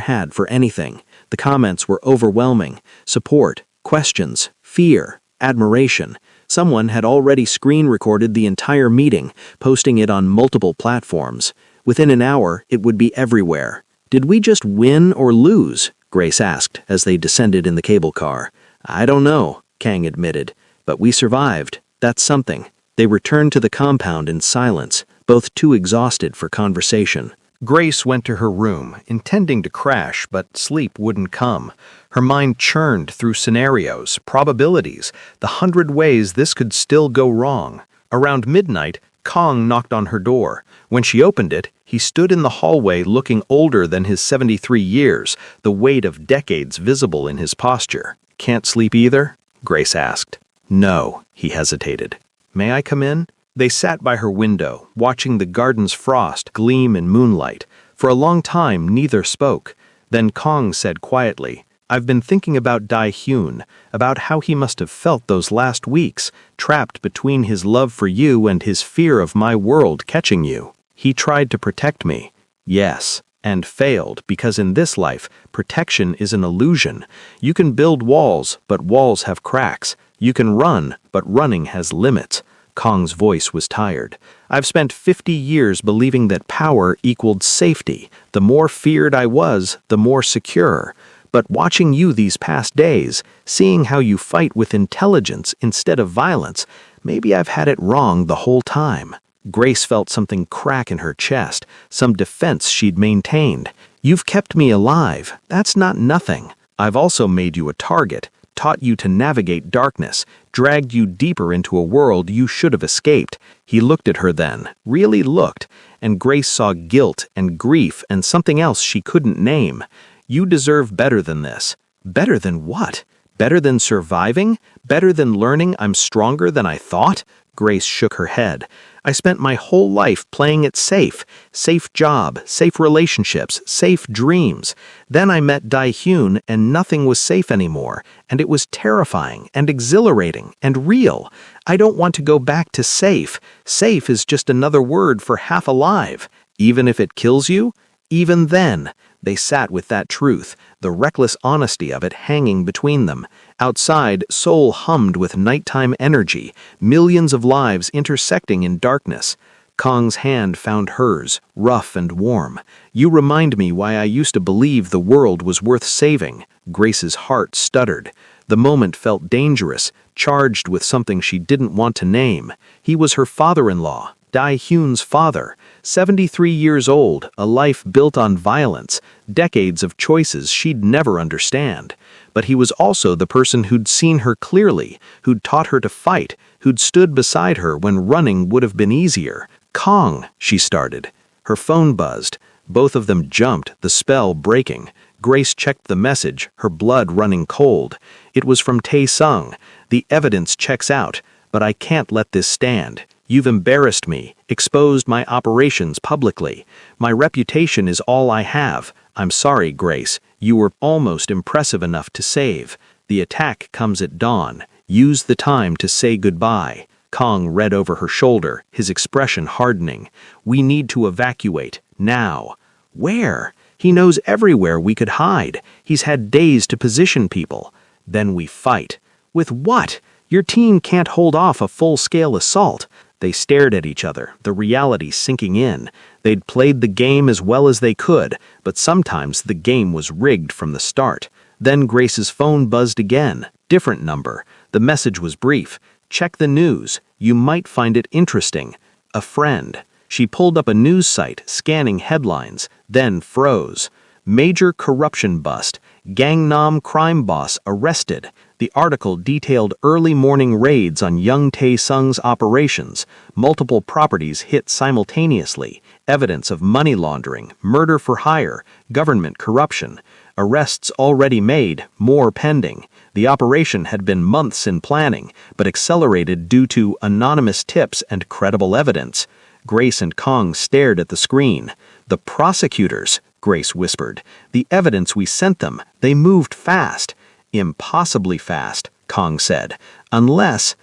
had for anything. The comments were overwhelming. Support, questions, fear, admiration. Someone had already screen recorded the entire meeting, posting it on multiple platforms. Within an hour, it would be everywhere. "Did we just win or lose?" Grace asked as they descended in the cable car. "I don't know," Kang admitted. "But we survived. That's something." They returned to the compound in silence, both too exhausted for conversation. Grace went to her room, intending to crash, but sleep wouldn't come. Her mind churned through scenarios, probabilities, the 100 ways this could still go wrong. Around midnight, Kong knocked on her door. When she opened it, he stood in the hallway looking older than his 73 years, the weight of decades visible in his posture. "Can't sleep either?" Grace asked. "No," he hesitated. "May I come in?" They sat by her window, watching the garden's frost gleam in moonlight. For a long time, neither spoke. Then Kong said quietly, "I've been thinking about Dae-hyun, about how he must have felt those last weeks, trapped between his love for you and his fear of my world catching you. He tried to protect me." "Yes, and failed, because in this life, protection is an illusion. You can build walls, but walls have cracks. You can run, but running has limits." Kong's voice was tired. "I've spent 50 years believing that power equaled safety. The more feared I was, the more secure. But watching you these past days, seeing how you fight with intelligence instead of violence, maybe I've had it wrong the whole time." Grace felt something crack in her chest, some defense she'd maintained. "You've kept me alive. That's not nothing. I've also made you a target, taught you to navigate darkness, dragged you deeper into a world you should have escaped." He looked at her then, really looked, and Grace saw guilt and grief and something else she couldn't name. "You deserve better than this." "Better than what? Better than surviving? Better than learning I'm stronger than I thought?" Grace shook her head. "I spent my whole life playing it safe. Safe job, safe relationships, safe dreams. Then I met Dae-hyun and nothing was safe anymore, and it was terrifying and exhilarating and real. I don't want to go back to safe. Safe is just another word for half alive. Even if it kills you? Even then." They sat with that truth, the reckless honesty of it hanging between them. Outside, Seoul hummed with nighttime energy, millions of lives intersecting in darkness. Kong's hand found hers, rough and warm. "You remind me why I used to believe the world was worth saving." Grace's heart stuttered. The moment felt dangerous, charged with something she didn't want to name. He was her father-in-law, Dae-hyun's father, 73 years old, a life built on violence, decades of choices she'd never understand. But he was also the person who'd seen her clearly, who'd taught her to fight, who'd stood beside her when running would have been easier. "Kong," she started. Her phone buzzed. Both of them jumped, the spell breaking. Grace checked the message, her blood running cold. It was from Tae-sung. "The evidence checks out, but I can't let this stand. You've embarrassed me, exposed my operations publicly. My reputation is all I have. I'm sorry, Grace. You were almost impressive enough to save. The attack comes at dawn. Use the time to say goodbye." Kong read over her shoulder, his expression hardening. "We need to evacuate, now." "Where? He knows everywhere we could hide. He's had days to position people. Then we fight." "With what? Your team can't hold off a full-scale assault." They stared at each other, the reality sinking in. They'd played the game as well as they could, but sometimes the game was rigged from the start. Then Grace's phone buzzed again. Different number. The message was brief. "Check the news. You might find it interesting. A friend." She pulled up a news site, scanning headlines, then froze. "Major corruption bust. Gangnam crime boss arrested." The article detailed early morning raids on young Tae-sung's operations. Multiple properties hit simultaneously. Evidence of money laundering, murder for hire, government corruption. Arrests already made, more pending. The operation had been months in planning, but accelerated due to anonymous tips and credible evidence. Grace and Kong stared at the screen. "The prosecutors," Grace whispered. "The evidence we sent them, they moved fast." "Impossibly fast," Kong said. Unless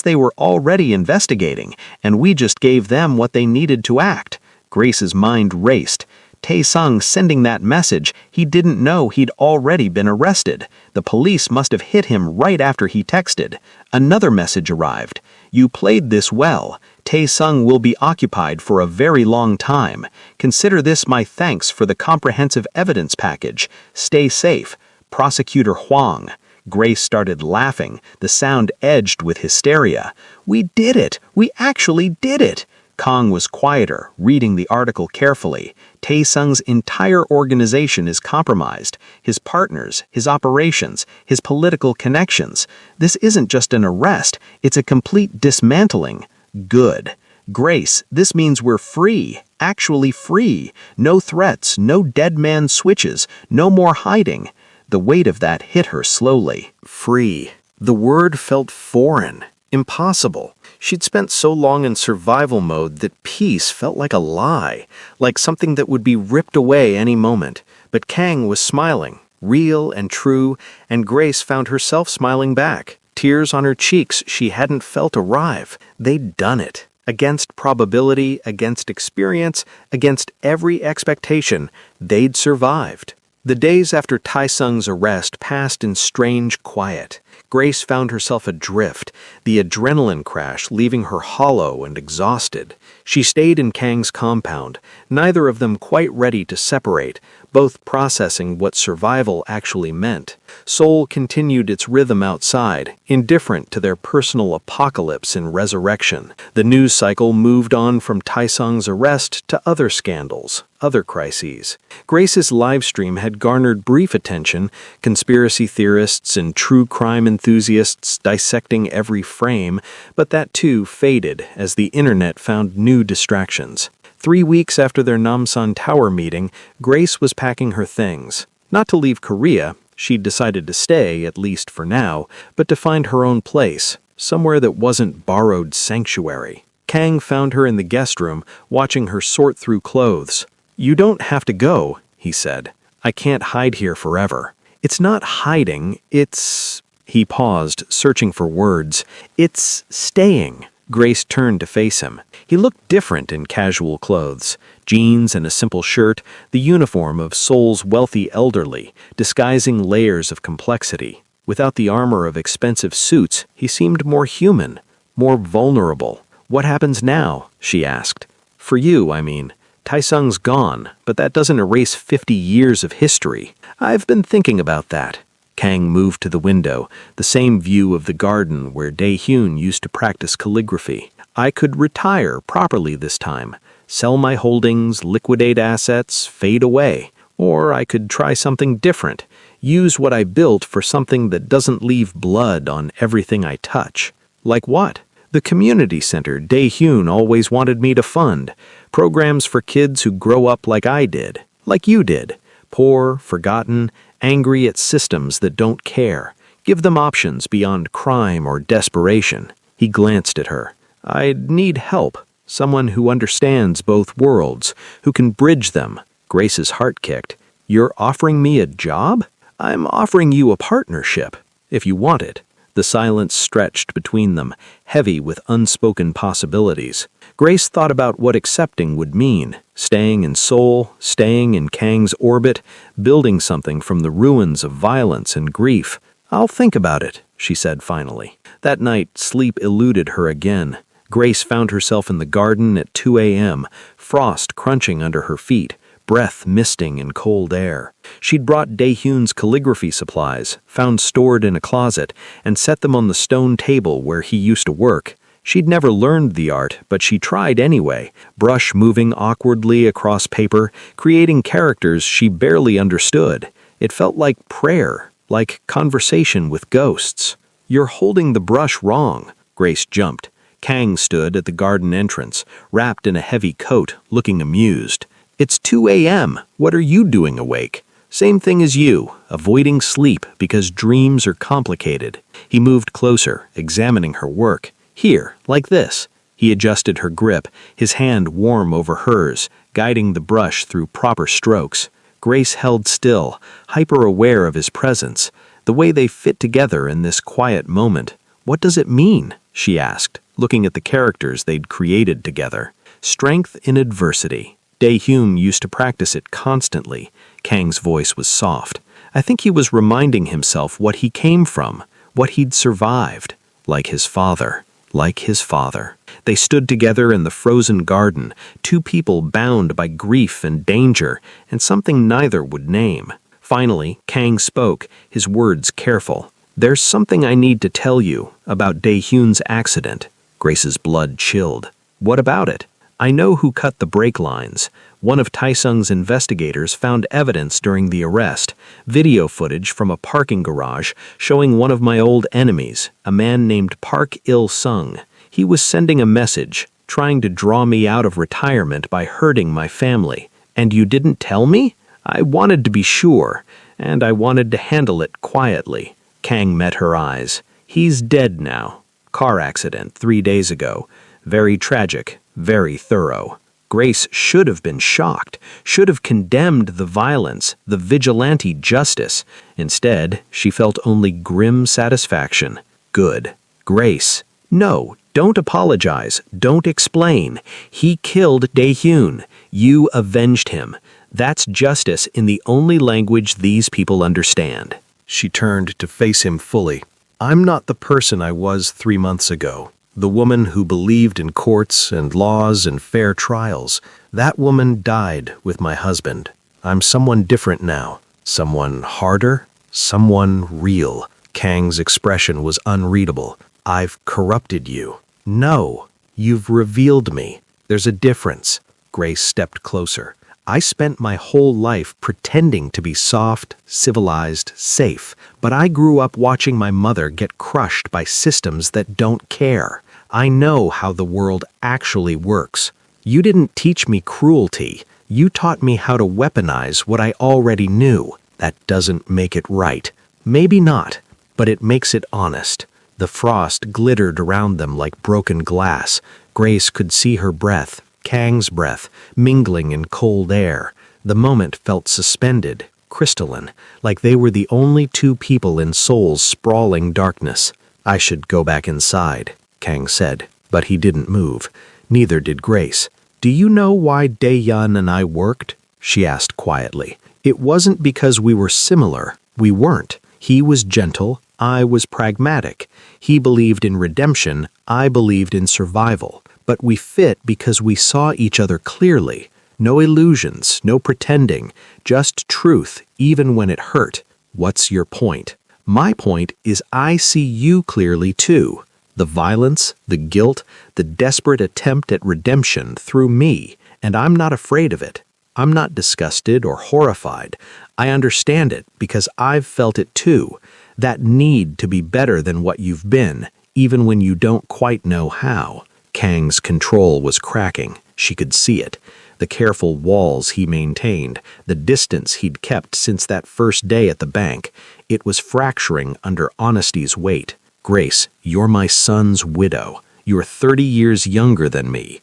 they were already investigating, and we just gave them what they needed to act." Grace's mind raced. Tae-sung sending that message, he didn't know he'd already been arrested. The police must have hit him right after he texted. Another message arrived. "You played this well. Tae-sung will be occupied for a very long time. Consider this my thanks for the comprehensive evidence package. Stay safe. Prosecutor Hwang." Grace started laughing, the sound edged with hysteria. "We did it! We actually did it!" Kong was quieter, reading the article carefully. Tae-sung's entire organization is compromised. His partners, his operations, his political connections. This isn't just an arrest, it's a complete dismantling. Good. "Grace, this means we're free, actually free. No threats, no dead man switches, no more hiding." The weight of that hit her slowly. Free. The word felt foreign, impossible. She'd spent so long in survival mode that peace felt like a lie, like something that would be ripped away any moment. But Kang was smiling, real and true, and Grace found herself smiling back. Tears on her cheeks she hadn't felt arrive. They'd done it. Against probability, against experience, against every expectation, they'd survived. The days after Tae-sung's arrest passed in strange quiet. Grace found herself adrift, the adrenaline crash leaving her hollow and exhausted. She stayed in Kang's compound, neither of them quite ready to separate, both processing what survival actually meant. Seoul continued its rhythm outside, indifferent to their personal apocalypse and resurrection. The news cycle moved on from Tae-sung's arrest to other scandals, other crises. Grace's livestream had garnered brief attention, conspiracy theorists and true crime enthusiasts dissecting every frame, but that too faded as the internet found new distractions. 3 weeks after their Namsan Tower meeting, Grace was packing her things. Not to leave Korea, she'd decided to stay, at least for now, but to find her own place, somewhere that wasn't borrowed sanctuary. Kang found her in the guest room, watching her sort through clothes. "You don't have to go," he said. "I can't hide here forever." "It's not hiding, it's..." He paused, searching for words. "It's staying." Grace turned to face him. He looked different in casual clothes. Jeans and a simple shirt, the uniform of Seoul's wealthy elderly, disguising layers of complexity. Without the armor of expensive suits, he seemed more human, more vulnerable. "What happens now?" she asked. "For you, I mean. Tae-sung's gone, but that doesn't erase 50 years of history." "I've been thinking about that." Kang moved to the window, the same view of the garden where Dae-hyun used to practice calligraphy. I could retire properly this time, sell my holdings, liquidate assets, fade away. Or I could try something different, use what I built for something that doesn't leave blood on everything I touch. Like what? The community center Dae-hyun always wanted me to fund. Programs for kids who grow up like I did, like you did. Poor, forgotten, angry at systems that don't care. Give them options beyond crime or desperation. He glanced at her. I need help. Someone who understands both worlds, who can bridge them. Grace's heart kicked. You're offering me a job? I'm offering you a partnership, if you want it. The silence stretched between them, heavy with unspoken possibilities. Grace thought about what accepting would mean. Staying in Seoul, staying in Kang's orbit, building something from the ruins of violence and grief. I'll think about it, she said finally. That night, sleep eluded her again. Grace found herself in the garden at 2 a.m., frost crunching under her feet, breath misting in cold air. She'd brought Dae-hyun's calligraphy supplies, found stored in a closet, and set them on the stone table where he used to work. She'd never learned the art, but she tried anyway, brush moving awkwardly across paper, creating characters she barely understood. It felt like prayer, like conversation with ghosts. You're holding the brush wrong. Grace jumped. Kang stood at the garden entrance, wrapped in a heavy coat, looking amused. It's 2 a.m. What are you doing awake? Same thing as you, avoiding sleep because dreams are complicated. He moved closer, examining her work. Here, like this. He adjusted her grip, his hand warm over hers, guiding the brush through proper strokes. Grace held still, hyper-aware of his presence, the way they fit together in this quiet moment. What does it mean? She asked, looking at the characters they'd created together. Strength in adversity. Dae-hyun used to practice it constantly. Kang's voice was soft. I think he was reminding himself what he came from, what he'd survived. Like his father. Like his father. They stood together in the frozen garden, two people bound by grief and danger, and something neither would name. Finally, Kang spoke, his words careful. There's something I need to tell you about Dae-hyun's accident. Grace's blood chilled. What about it? I know who cut the brake lines. One of Taesung's investigators found evidence during the arrest, video footage from a parking garage showing one of my old enemies, a man named Park Il-sung. He was sending a message, trying to draw me out of retirement by hurting my family. And you didn't tell me? I wanted to be sure, and I wanted to handle it quietly. Kang met her eyes. He's dead now. Car accident 3 days ago. Very tragic. Very thorough. Grace should have been shocked, should have condemned the violence, the vigilante justice. Instead, she felt only grim satisfaction. Good. Grace. No, don't apologize. Don't explain. He killed Dae-hyun. You avenged him. That's justice in the only language these people understand. She turned to face him fully. I'm not the person I was 3 months ago. The woman who believed in courts and laws and fair trials. That woman died with my husband. I'm someone different now. Someone harder. Someone real. Kang's expression was unreadable. I've corrupted you. No, you've revealed me. There's a difference. Grace stepped closer. I spent my whole life pretending to be soft, civilized, safe, but I grew up watching my mother get crushed by systems that don't care. I know how the world actually works. You didn't teach me cruelty. You taught me how to weaponize what I already knew. That doesn't make it right. Maybe not, but it makes it honest. The frost glittered around them like broken glass. Grace could see her breath, Kang's breath, mingling in cold air. The moment felt suspended, crystalline, like they were the only two people in Seoul's sprawling darkness. I should go back inside, Kang said, but he didn't move. Neither did Grace. Do you know why Dae-hyun and I worked? She asked quietly. It wasn't because we were similar. We weren't. He was gentle. I was pragmatic. He believed in redemption. I believed in survival. But we fit because we saw each other clearly. No illusions, no pretending, just truth, even when it hurt. What's your point? My point is I see you clearly too. The violence, the guilt, the desperate attempt at redemption through me, and I'm not afraid of it. I'm not disgusted or horrified. I understand it because I've felt it too. That need to be better than what you've been, even when you don't quite know how. Kang's control was cracking. She could see it. The careful walls he maintained, the distance he'd kept since that first day at the bank, it was fracturing under honesty's weight. Grace, you're my son's widow. You're 30 years younger than me.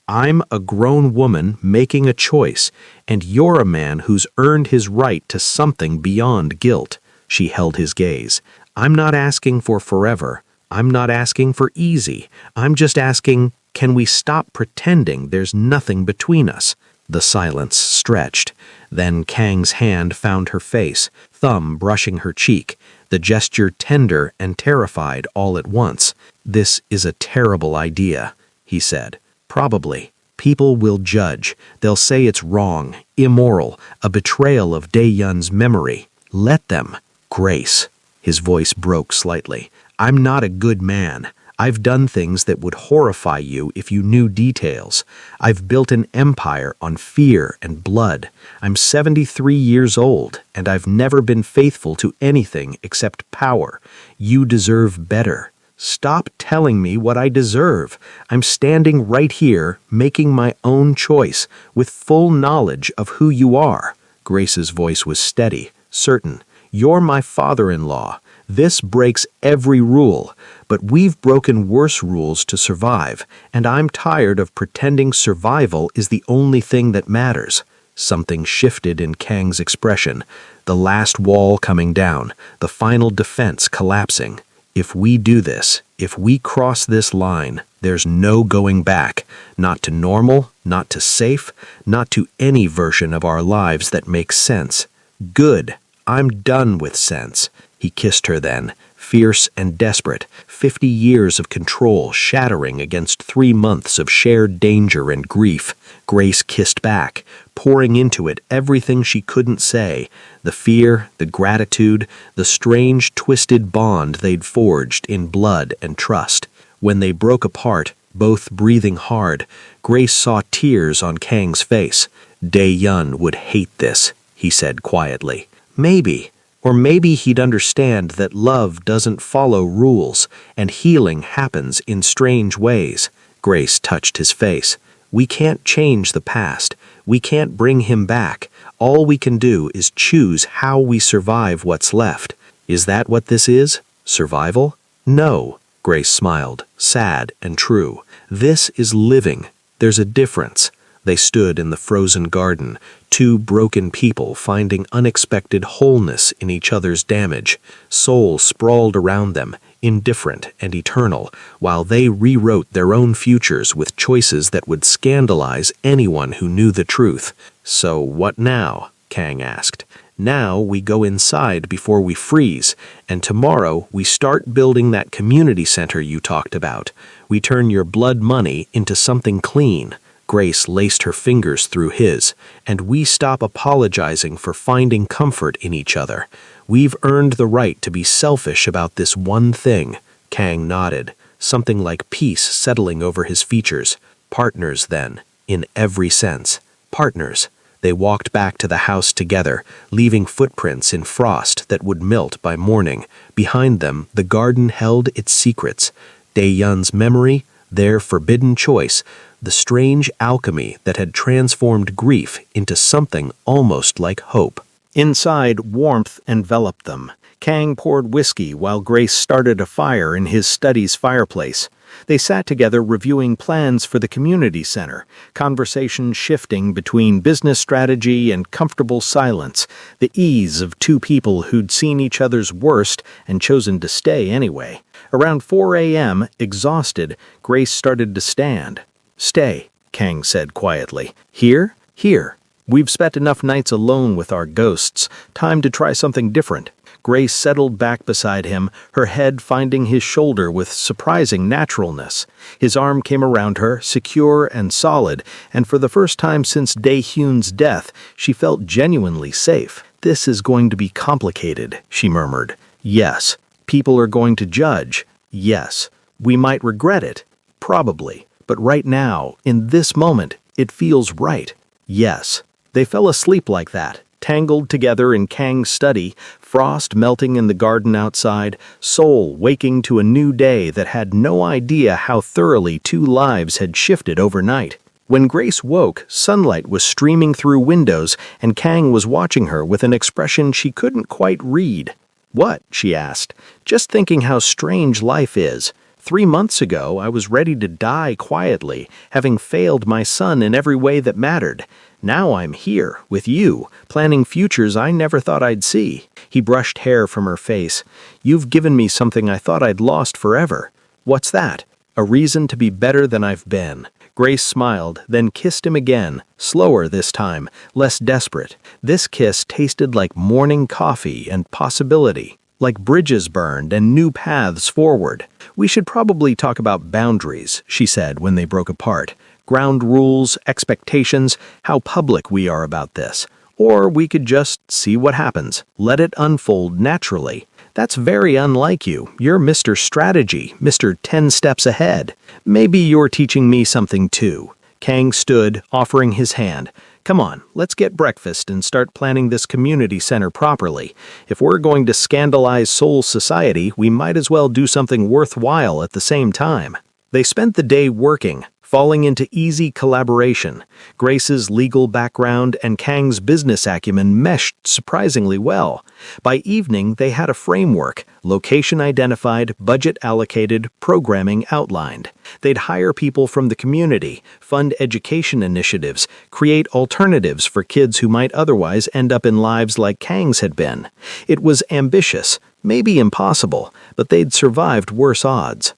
I'm a grown woman making a choice, and you're a man who's earned his right to something beyond guilt. She held his gaze. I'm not asking for forever. I'm not asking for easy. I'm just asking, can we stop pretending there's nothing between us? The silence stretched. Then Kang's hand found her face, thumb brushing her cheek, the gesture tender and terrified all at once. This is a terrible idea, he said. Probably. People will judge. They'll say it's wrong, immoral, a betrayal of Dae-Yun's memory. Let them. Grace. His voice broke slightly. I'm not a good man. I've done things that would horrify you if you knew details. I've built an empire on fear and blood. I'm 73 years old, and I've never been faithful to anything except power. You deserve better. Stop telling me what I deserve. I'm standing right here, making my own choice, with full knowledge of who you are. Grace's voice was steady, certain. You're my father-in-law. This breaks every rule, but we've broken worse rules to survive, and I'm tired of pretending survival is the only thing that matters. Something shifted in Kang's expression, the last wall coming down, the final defense collapsing. If we do this, if we cross this line, there's no going back, not to normal, not to safe, not to any version of our lives that makes sense. Good. I'm done with sense. He kissed her then, fierce and desperate, 50 years of control shattering against 3 months of shared danger and grief. Grace kissed back, pouring into it everything she couldn't say, the fear, the gratitude, the strange, twisted bond they'd forged in blood and trust. When they broke apart, both breathing hard, Grace saw tears on Kang's face. Dae-Yun would hate this, he said quietly. Maybe. Or maybe he'd understand that love doesn't follow rules, and healing happens in strange ways. Grace touched his face. We can't change the past. We can't bring him back. All we can do is choose how we survive what's left. Is that what this is? Survival? No. Grace smiled, sad and true. This is living. There's a difference. They stood in the frozen garden, two broken people finding unexpected wholeness in each other's damage. Souls sprawled around them, indifferent and eternal, while they rewrote their own futures with choices that would scandalize anyone who knew the truth. So what now? Kang asked. Now we go inside before we freeze, and tomorrow we start building that community center you talked about. We turn your blood money into something clean. Grace laced her fingers through his, and we stop apologizing for finding comfort in each other. We've earned the right to be selfish about this one thing. Kang nodded, something like peace settling over his features. Partners, then, in every sense. Partners. They walked back to the house together, leaving footprints in frost that would melt by morning. Behind them, the garden held its secrets. Dae-Yun's memory, their forbidden choice, the strange alchemy that had transformed grief into something almost like hope. Inside, warmth enveloped them. Kang poured whiskey while Grace started a fire in his study's fireplace. They sat together reviewing plans for the community center, conversation shifting between business strategy and comfortable silence, the ease of two people who'd seen each other's worst and chosen to stay anyway. Around 4 a.m., exhausted, Grace started to stand. Stay, Kang said quietly. Here? Here. We've spent enough nights alone with our ghosts. Time to try something different. Grace settled back beside him, her head finding his shoulder with surprising naturalness. His arm came around her, secure and solid, and for the first time since Dae-Hyun's death, she felt genuinely safe. This is going to be complicated, she murmured. Yes. People are going to judge? Yes. We might regret it? Probably. But right now, in this moment, it feels right. Yes. They fell asleep like that, tangled together in Kang's study, frost melting in the garden outside, soul waking to a new day that had no idea how thoroughly two lives had shifted overnight. When Grace woke, sunlight was streaming through windows, and Kang was watching her with an expression she couldn't quite read. "What?" she asked. "Just thinking how strange life is. 3 months ago, I was ready to die quietly, having failed my son in every way that mattered. Now I'm here, with you, planning futures I never thought I'd see." He brushed hair from her face. "You've given me something I thought I'd lost forever." "What's that?" "A reason to be better than I've been." Grace smiled, then kissed him again, slower this time, less desperate. This kiss tasted like morning coffee and possibility, like bridges burned and new paths forward. "We should probably talk about boundaries," she said when they broke apart. "Ground rules, expectations, how public we are about this. Or we could just see what happens, let it unfold naturally." "That's very unlike you. You're Mr. Strategy, Mr. 10 steps ahead." "Maybe you're teaching me something too." Kang stood, offering his hand. "Come on, let's get breakfast and start planning this community center properly. If we're going to scandalize Seoul society, we might as well do something worthwhile at the same time." They spent the day working, falling into easy collaboration. Grace's legal background and Kang's business acumen meshed surprisingly well. By evening, they had a framework, location identified, budget allocated, programming outlined. They'd hire people from the community, fund education initiatives, create alternatives for kids who might otherwise end up in lives like Kang's had been. It was ambitious, maybe impossible, but they'd survived worse odds.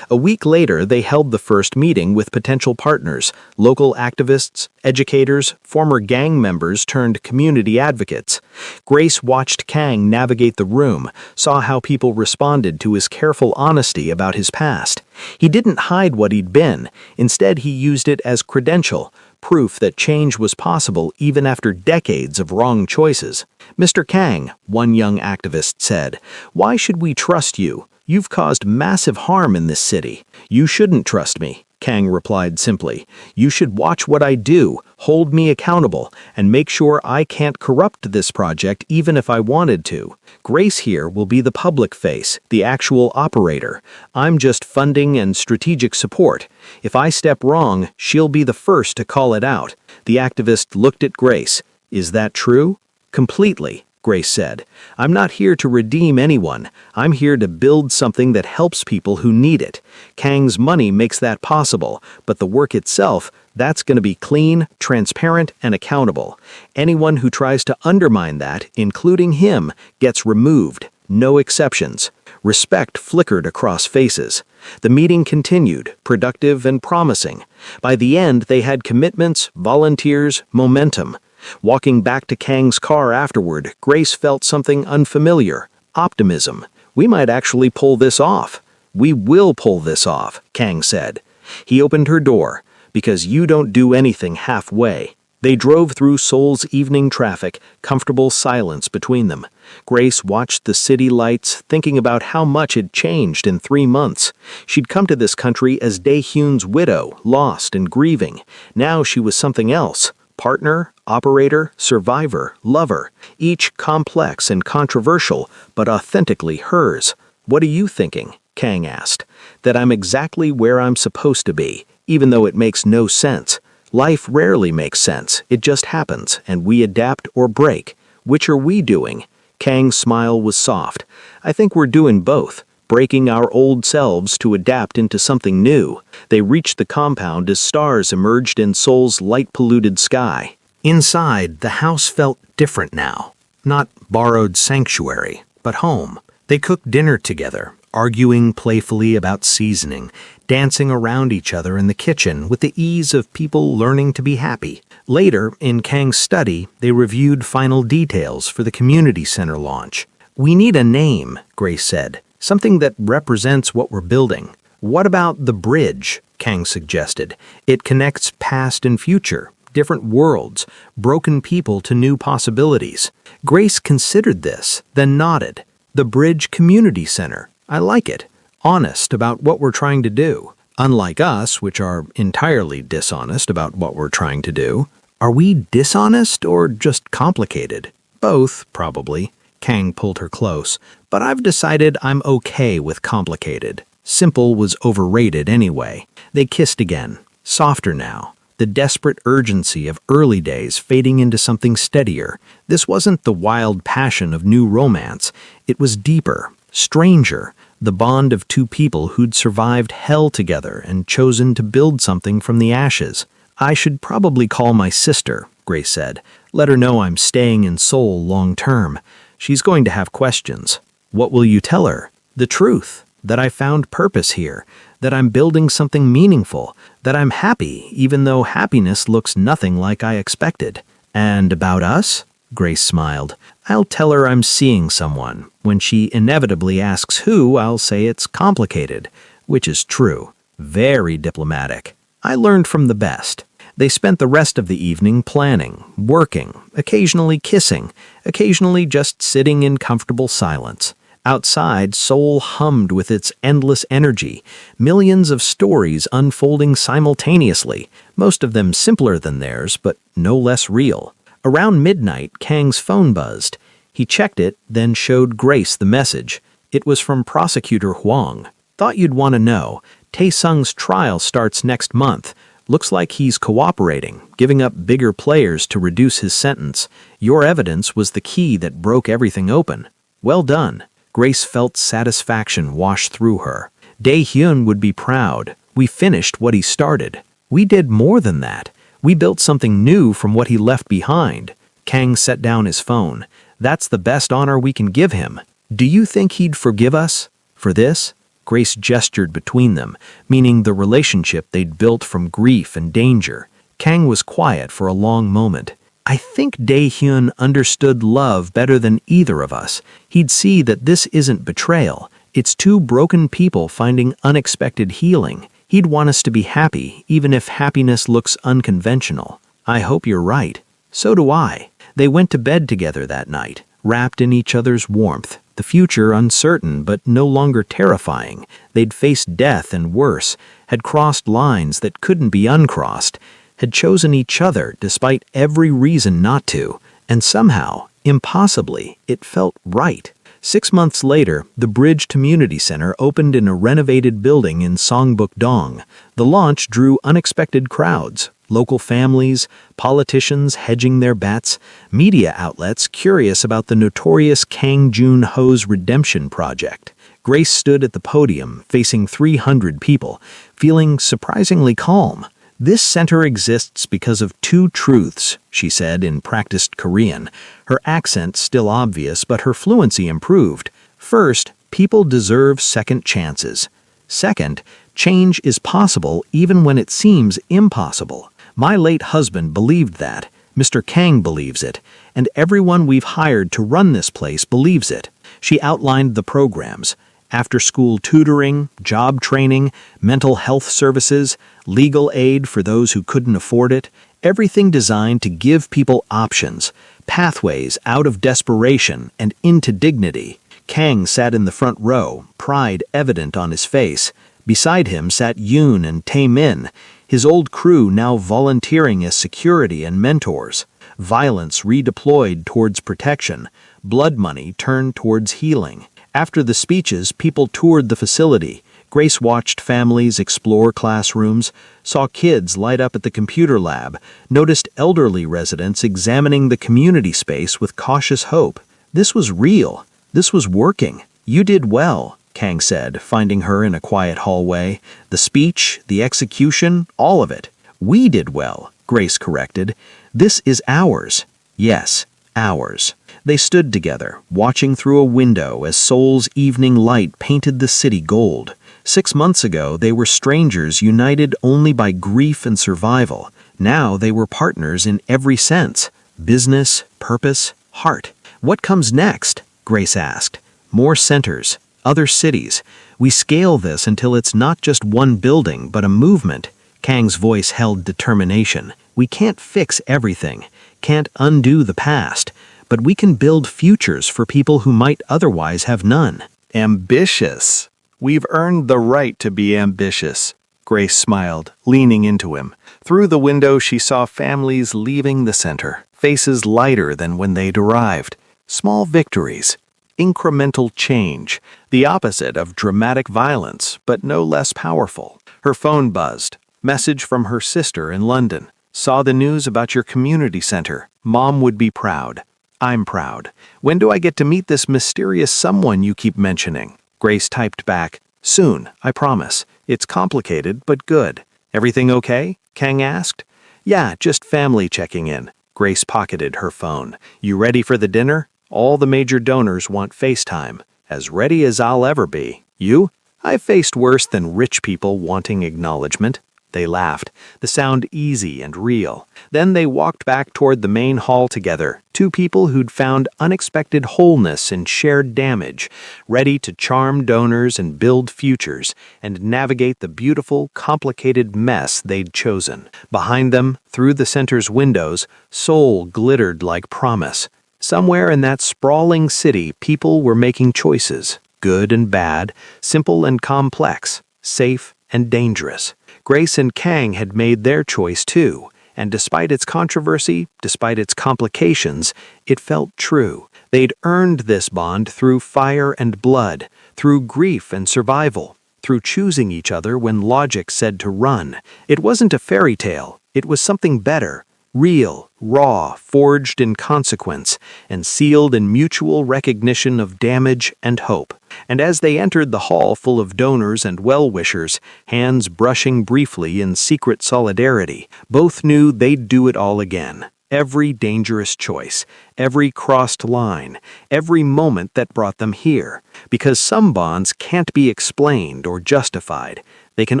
A week later, they held the first meeting with potential partners, local activists, educators, former gang members turned community advocates. Grace watched Kang navigate the room, saw how people responded to his careful honesty about his past. He didn't hide what he'd been. Instead, he used it as credential, proof that change was possible even after decades of wrong choices. "Mr. Kang," one young activist said, "why should we trust you? You've caused massive harm in this city." "You shouldn't trust me," Kang replied simply. "You should watch what I do, hold me accountable, and make sure I can't corrupt this project even if I wanted to. Grace here will be the public face, the actual operator. I'm just funding and strategic support. If I step wrong, she'll be the first to call it out." The activist looked at Grace. "Is that true?" "Completely," Grace said. "I'm not here to redeem anyone. I'm here to build something that helps people who need it. Kang's money makes that possible, but the work itself, that's going to be clean, transparent, and accountable. Anyone who tries to undermine that, including him, gets removed. No exceptions." Respect flickered across faces. The meeting continued, productive and promising. By the end, they had commitments, volunteers, momentum. Walking back to Kang's car afterward, Grace felt something unfamiliar. Optimism. "We might actually pull this off." "We will pull this off," Kang said. He opened her door. "Because you don't do anything halfway." They drove through Seoul's evening traffic, comfortable silence between them. Grace watched the city lights, thinking about how much had changed in 3 months. She'd come to this country as Dae-hyun's widow, lost and grieving. Now she was something else. Partner, operator, survivor, lover, each complex and controversial, but authentically hers. "What are you thinking?" Kang asked. "That I'm exactly where I'm supposed to be, even though it makes no sense. Life rarely makes sense, it just happens, and we adapt or break. Which are we doing?" Kang's smile was soft. "I think we're doing both. Breaking our old selves to adapt into something new." They reached the compound as stars emerged in Seoul's light-polluted sky. Inside, the house felt different now. Not borrowed sanctuary, but home. They cooked dinner together, arguing playfully about seasoning, dancing around each other in the kitchen with the ease of people learning to be happy. Later, in Kang's study, they reviewed final details for the community center launch. "We need a name," Grace said. "Something that represents what we're building." "What about the bridge?" Kang suggested. "It connects past and future, different worlds, broken people to new possibilities." Grace considered this, then nodded. The Bridge Community Center. I like it. Honest about what we're trying to do. Unlike us, which are entirely dishonest about what we're trying to do. Are we dishonest or just complicated? Both, probably. Kang pulled her close. But I've decided I'm okay with complicated. Simple was overrated anyway. They kissed again. Softer now. The desperate urgency of early days fading into something steadier. This wasn't the wild passion of new romance. It was deeper, stranger, the bond of two people who'd survived hell together and chosen to build something from the ashes. I should probably call my sister, Grace said. Let her know I'm staying in Seoul long term. She's going to have questions. What will you tell her? The truth. That I found purpose here. That I'm building something meaningful. That I'm happy, even though happiness looks nothing like I expected. And about us? Grace smiled. I'll tell her I'm seeing someone. When she inevitably asks who, I'll say it's complicated. Which is true. Very diplomatic. I learned from the best. They spent the rest of the evening planning, working, occasionally kissing, occasionally just sitting in comfortable silence. Outside, Seoul hummed with its endless energy, millions of stories unfolding simultaneously, most of them simpler than theirs, but no less real. Around midnight, Kang's phone buzzed. He checked it, then showed Grace the message. It was from Prosecutor Huang. Thought you'd want to know. Tae-sung's trial starts next month. Looks like he's cooperating, giving up bigger players to reduce his sentence. Your evidence was the key that broke everything open. Well done. Grace felt satisfaction wash through her. Dae-hyun would be proud. We finished what he started. We did more than that. We built something new from what he left behind. Kang set down his phone. That's the best honor we can give him. Do you think he'd forgive us for this? Grace gestured between them, meaning the relationship they'd built from grief and danger. Kang was quiet for a long moment. I think Dae-hyun understood love better than either of us. He'd see that this isn't betrayal. It's two broken people finding unexpected healing. He'd want us to be happy, even if happiness looks unconventional. I hope you're right. So do I. They went to bed together that night, wrapped in each other's warmth. The future uncertain, but no longer terrifying. They'd faced death and worse, had crossed lines that couldn't be uncrossed, had chosen each other despite every reason not to, and somehow, impossibly, it felt right. 6 months later, the Bridge Community Center opened in a renovated building in Songbuk-dong. The launch drew unexpected crowds, local families, politicians hedging their bets, media outlets curious about the notorious Kang Joon-ho's redemption project. Grace stood at the podium, facing 300 people, feeling surprisingly calm. This center exists because of two truths, she said in practiced Korean. Her accent still obvious, but her fluency improved. First, people deserve second chances. Second, change is possible even when it seems impossible. My late husband believed that. Mr. Kang believes it. And everyone we've hired to run this place believes it. She outlined the programs. After-school tutoring, job training, mental health services, legal aid for those who couldn't afford it, everything designed to give people options, pathways out of desperation and into dignity. Kang sat in the front row, pride evident on his face. Beside him sat Yoon and Tae-min, his old crew now volunteering as security and mentors. Violence redeployed towards protection, blood money turned towards healing. After the speeches, people toured the facility. Grace watched families explore classrooms, saw kids light up at the computer lab, noticed elderly residents examining the community space with cautious hope. This was real. This was working. You did well, Kang said, finding her in a quiet hallway. The speech, the execution, all of it. We did well, Grace corrected. This is ours. Yes, ours. They stood together, watching through a window as Seoul's evening light painted the city gold. 6 months ago, they were strangers united only by grief and survival. Now they were partners in every sense. Business, purpose, heart. What comes next? Grace asked. More centers, other cities. We scale this until it's not just one building, but a movement. Kang's voice held determination. We can't fix everything, can't undo the past, but we can build futures for people who might otherwise have none. Ambitious. We've earned the right to be ambitious. Grace smiled, leaning into him. Through the window, she saw families leaving the center, faces lighter than when they'd arrived. Small victories. Incremental change. The opposite of dramatic violence, but no less powerful. Her phone buzzed. Message from her sister in London. Saw the news about your community center. Mom would be proud. I'm proud. When do I get to meet this mysterious someone you keep mentioning? Grace typed back, soon, I promise. It's complicated, but good. Everything okay? Kang asked. Yeah, just family checking in. Grace pocketed her phone. You ready for the dinner? All the major donors want FaceTime. As ready as I'll ever be. You? I've faced worse than rich people wanting acknowledgement. They laughed, the sound easy and real. Then they walked back toward the main hall together, two people who'd found unexpected wholeness in shared damage, ready to charm donors and build futures, and navigate the beautiful, complicated mess they'd chosen. Behind them, through the center's windows, Seoul glittered like promise. Somewhere in that sprawling city, people were making choices, good and bad, simple and complex, safe and dangerous. Grace and Kang had made their choice too, and despite its controversy, despite its complications, it felt true. They'd earned this bond through fire and blood, through grief and survival, through choosing each other when logic said to run. It wasn't a fairy tale, it was something better. Real, raw, forged in consequence, and sealed in mutual recognition of damage and hope. And as they entered the hall full of donors and well-wishers, hands brushing briefly in secret solidarity, both knew they'd do it all again. Every dangerous choice, every crossed line, every moment that brought them here. Because some bonds can't be explained or justified, they can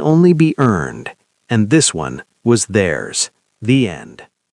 only be earned. And this one was theirs. The end.